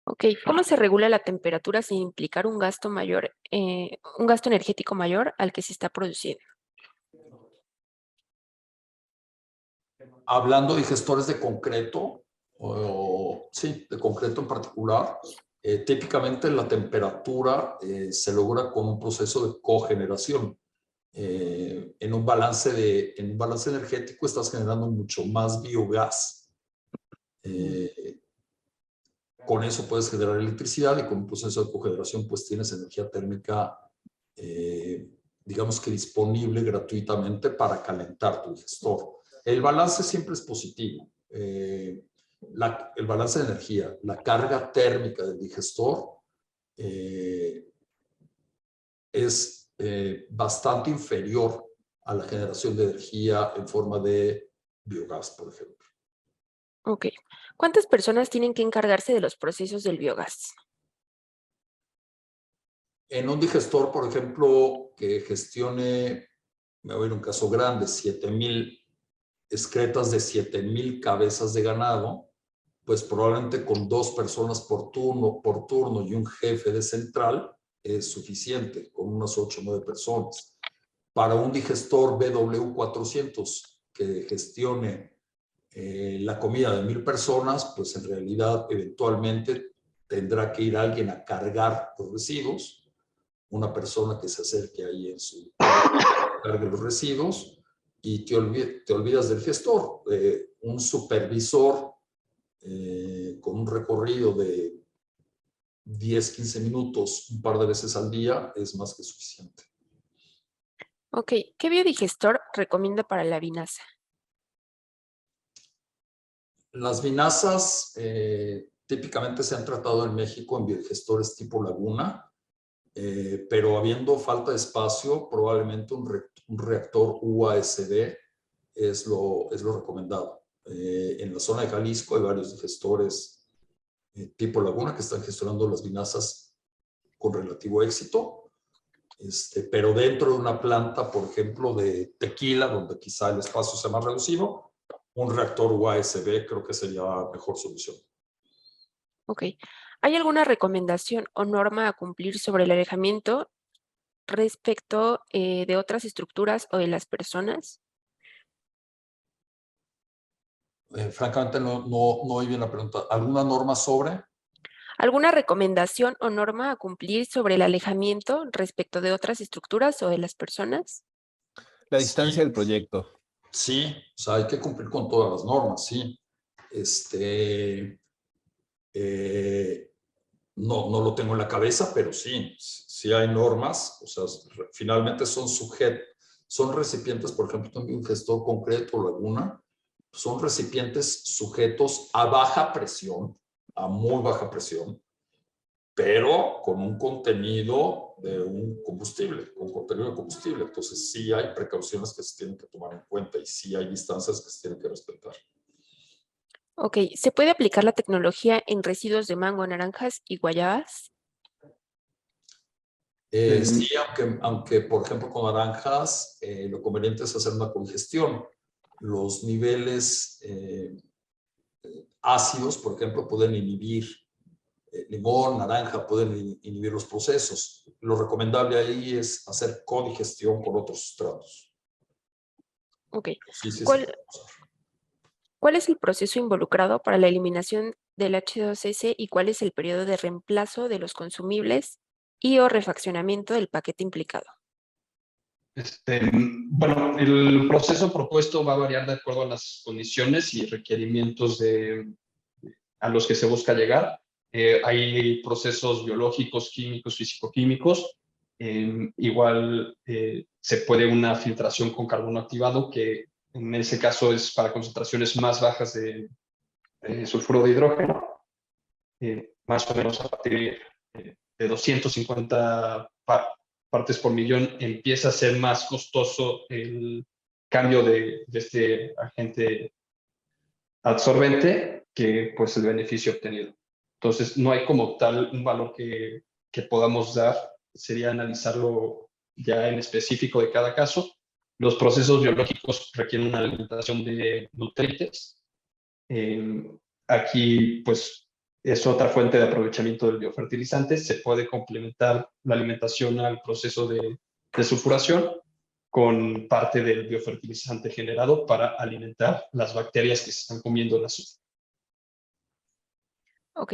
Ok, ¿cómo se regula la temperatura sin implicar un gasto mayor, un gasto energético mayor al que se está produciendo? Hablando de digestores de concreto, sí, de concreto en particular, típicamente la temperatura se logra con un proceso de cogeneración. En un balance energético estás generando mucho más biogás. Con eso puedes generar electricidad y con un proceso de cogeneración pues tienes energía térmica, digamos que disponible gratuitamente para calentar tu digestor. El balance siempre es positivo. El balance de energía, la carga térmica del digestor es bastante inferior a la generación de energía en forma de biogás, por ejemplo. Ok, ¿cuántas personas tienen que encargarse de los procesos del biogás? En un digestor, por ejemplo, que gestione, me voy a ir a un caso grande, 7,000 excretas de 7,000 cabezas de ganado, pues probablemente con 2 personas por turno y un jefe de central es suficiente, con unas 8 o 9 personas. Para un digestor BW400 que gestione la comida de 1,000 personas, pues en realidad eventualmente tendrá que ir alguien a cargar los residuos, una persona que se acerque ahí en su cargue los residuos y te olvidas del gestor. Un supervisor con un recorrido de 10-15 minutos un par de veces al día es más que suficiente. Ok, ¿qué biodigestor recomienda para la vinaza? Las vinazas típicamente se han tratado en México en biodigestores tipo Laguna. pero habiendo falta de espacio, probablemente un reactor UASB es lo recomendado. En la zona de Jalisco hay varios digestores tipo Laguna que están gestionando las vinazas con relativo éxito, pero dentro de una planta, por ejemplo, de tequila, donde quizá el espacio sea más reducido, un reactor UASB creo que sería la mejor solución. Ok. ¿Hay alguna recomendación o norma a cumplir sobre el alejamiento respecto de otras estructuras o de las personas? Francamente, no oí bien la pregunta. ¿Alguna norma sobre? ¿Alguna recomendación o norma a cumplir sobre el alejamiento respecto de otras estructuras o de las personas? La Sí. distancia del proyecto. Sí, o sea, hay que cumplir con todas las normas, sí. No lo tengo en la cabeza, pero sí hay normas. O sea, finalmente son recipientes, por ejemplo, un gestor concreto, Laguna, son recipientes sujetos a baja presión, a muy baja presión, pero con un contenido de un combustible, con contenido de combustible. Entonces sí hay precauciones que se tienen que tomar en cuenta y sí hay distancias que se tienen que respetar. Ok, ¿se puede aplicar la tecnología en residuos de mango, naranjas y guayabas? Sí, aunque por ejemplo con naranjas lo conveniente es hacer una congestión. Los niveles ácidos, por ejemplo, pueden inhibir, limón, naranja, pueden inhibir los procesos. Lo recomendable ahí es hacer codigestión con otros sustratos. Ok. Sí, se ¿Cuál, puede usar. ¿Cuál es el proceso involucrado para la eliminación del H2S y cuál es el periodo de reemplazo de los consumibles y o refaccionamiento del paquete implicado? Bueno, el proceso propuesto va a variar de acuerdo a las condiciones y requerimientos a los que se busca llegar. Hay procesos biológicos, químicos, físico-químicos. Igual se puede una filtración con carbono activado, que en ese caso es para concentraciones más bajas de sulfuro de hidrógeno, más o menos a partir de 250 partes por millón empieza a ser más costoso el cambio de este agente absorbente que pues el beneficio obtenido. Entonces no hay como tal un valor que podamos dar, sería analizarlo ya en específico de cada caso. Los procesos biológicos requieren una alimentación de nutrientes. Aquí pues es otra fuente de aprovechamiento del biofertilizante. Se puede complementar la alimentación al proceso de sulfuración con parte del biofertilizante generado para alimentar las bacterias que se están comiendo el azufre. Ok.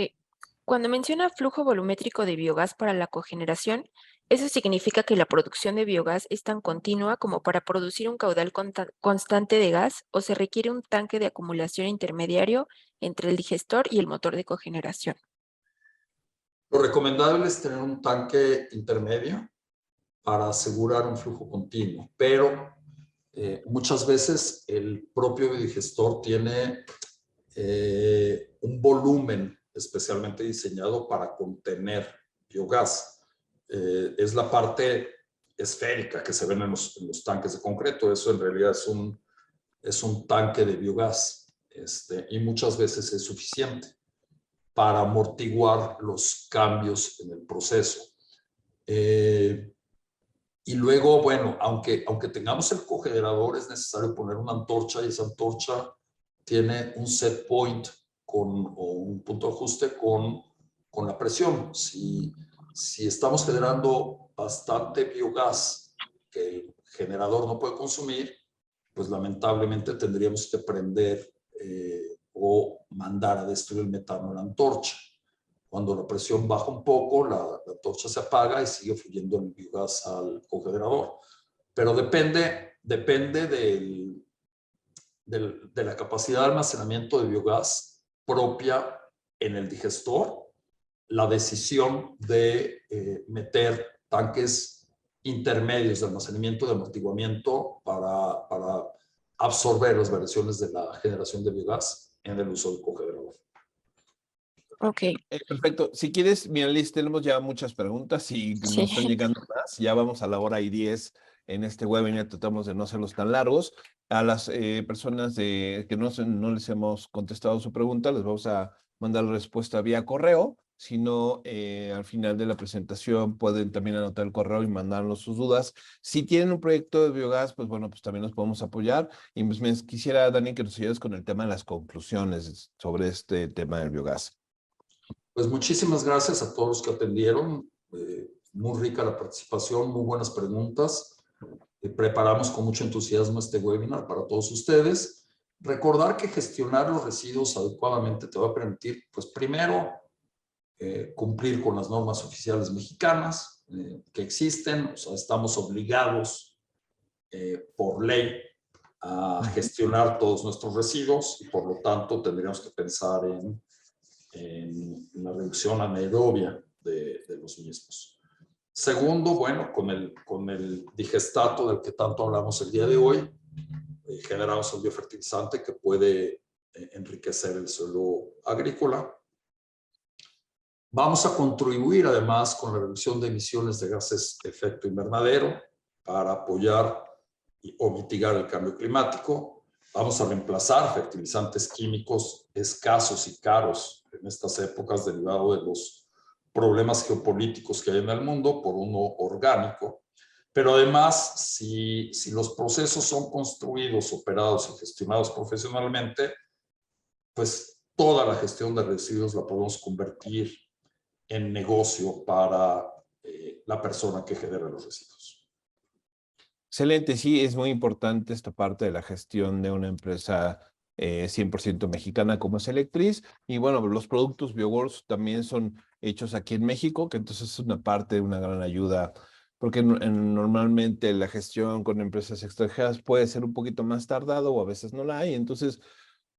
Cuando menciona flujo volumétrico de biogás para la cogeneración, ¿eso significa que la producción de biogás es tan continua como para producir un caudal constante de gas o se requiere un tanque de acumulación intermediario entre el digestor y el motor de cogeneración? Lo recomendable es tener un tanque intermedio para asegurar un flujo continuo, pero muchas veces el propio digestor tiene un volumen especialmente diseñado para contener biogás. Es la parte esférica que se ven en los tanques de concreto. Eso en realidad es un tanque de biogás y muchas veces es suficiente para amortiguar los cambios en el proceso. Y luego, bueno, aunque tengamos el cogenerador, es necesario poner una antorcha y esa antorcha tiene un set point o un punto de ajuste con la presión. Si estamos generando bastante biogás que el generador no puede consumir, pues lamentablemente tendríamos que prender o mandar a destruir el metano a la antorcha. Cuando la presión baja un poco, la antorcha se apaga y sigue fluyendo el biogás al cogenerador. Pero depende de la capacidad de almacenamiento de biogás propia en el digestor, la decisión de meter tanques intermedios de almacenamiento, de amortiguamiento para absorber las variaciones de la generación de biogás en el uso del cogenerador. Ok, Perfecto. Si quieres, mira, Liz, tenemos ya muchas preguntas y sí. nos están llegando más. Ya vamos a la hora y 10 en este webinar. Tratamos de no hacerlos tan largos. A las personas que no les hemos contestado su pregunta, les vamos a mandar la respuesta vía correo. Si no, al final de la presentación pueden también anotar el correo y mandarnos sus dudas. Si tienen un proyecto de biogás, pues bueno, pues también nos podemos apoyar. Y pues quisiera, Dani, que nos ayudes con el tema de las conclusiones sobre este tema del biogás. Pues muchísimas gracias a todos los que atendieron. Muy rica la participación, muy buenas preguntas. Preparamos con mucho entusiasmo este webinar para todos ustedes. Recordar que gestionar los residuos adecuadamente te va a permitir, pues primero, cumplir con las normas oficiales mexicanas que existen. O sea, estamos obligados por ley a gestionar todos nuestros residuos y por lo tanto tendríamos que pensar en la reducción anaerobia de los mismos. Segundo, bueno, con el digestato del que tanto hablamos el día de hoy, generamos un biofertilizante que puede enriquecer el suelo agrícola. Vamos a contribuir además con la reducción de emisiones de gases de efecto invernadero para apoyar o mitigar el cambio climático. Vamos a reemplazar fertilizantes químicos escasos y caros en estas épocas derivado de los problemas geopolíticos que hay en el mundo por uno orgánico. Pero además, si los procesos son construidos, operados y gestionados profesionalmente, pues toda la gestión de residuos la podemos convertir en negocio para la persona que genera los residuos. Excelente, sí, es muy importante esta parte de la gestión de una empresa 100% mexicana como es Electriz. Y bueno, los productos BioWorks también son hechos aquí en México, que entonces es una parte de una gran ayuda, porque normalmente la gestión con empresas extranjeras puede ser un poquito más tardado o a veces no la hay. Entonces,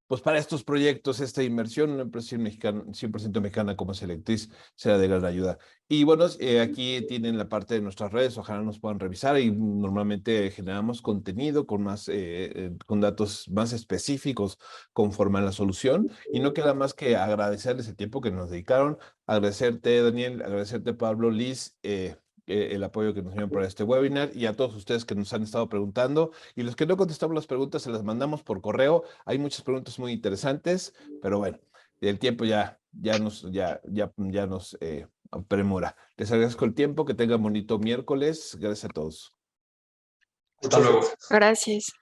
pues para estos proyectos, esta inversión, una empresa mexicana, 100% mexicana como Selectriz, será de gran ayuda. Y bueno, aquí tienen la parte de nuestras redes, ojalá nos puedan revisar y normalmente generamos contenido con con datos más específicos conforme a la solución. Y no queda más que agradecerles el tiempo que nos dedicaron, agradecerte, Daniel, agradecerte, Pablo, Liz, el apoyo que nos dieron para este webinar y a todos ustedes que nos han estado preguntando. Y los que no contestamos las preguntas, se las mandamos por correo. Hay muchas preguntas muy interesantes, pero bueno, el tiempo ya nos premura. Les agradezco el tiempo, que tengan bonito miércoles. Gracias a todos. Hasta luego. Gracias.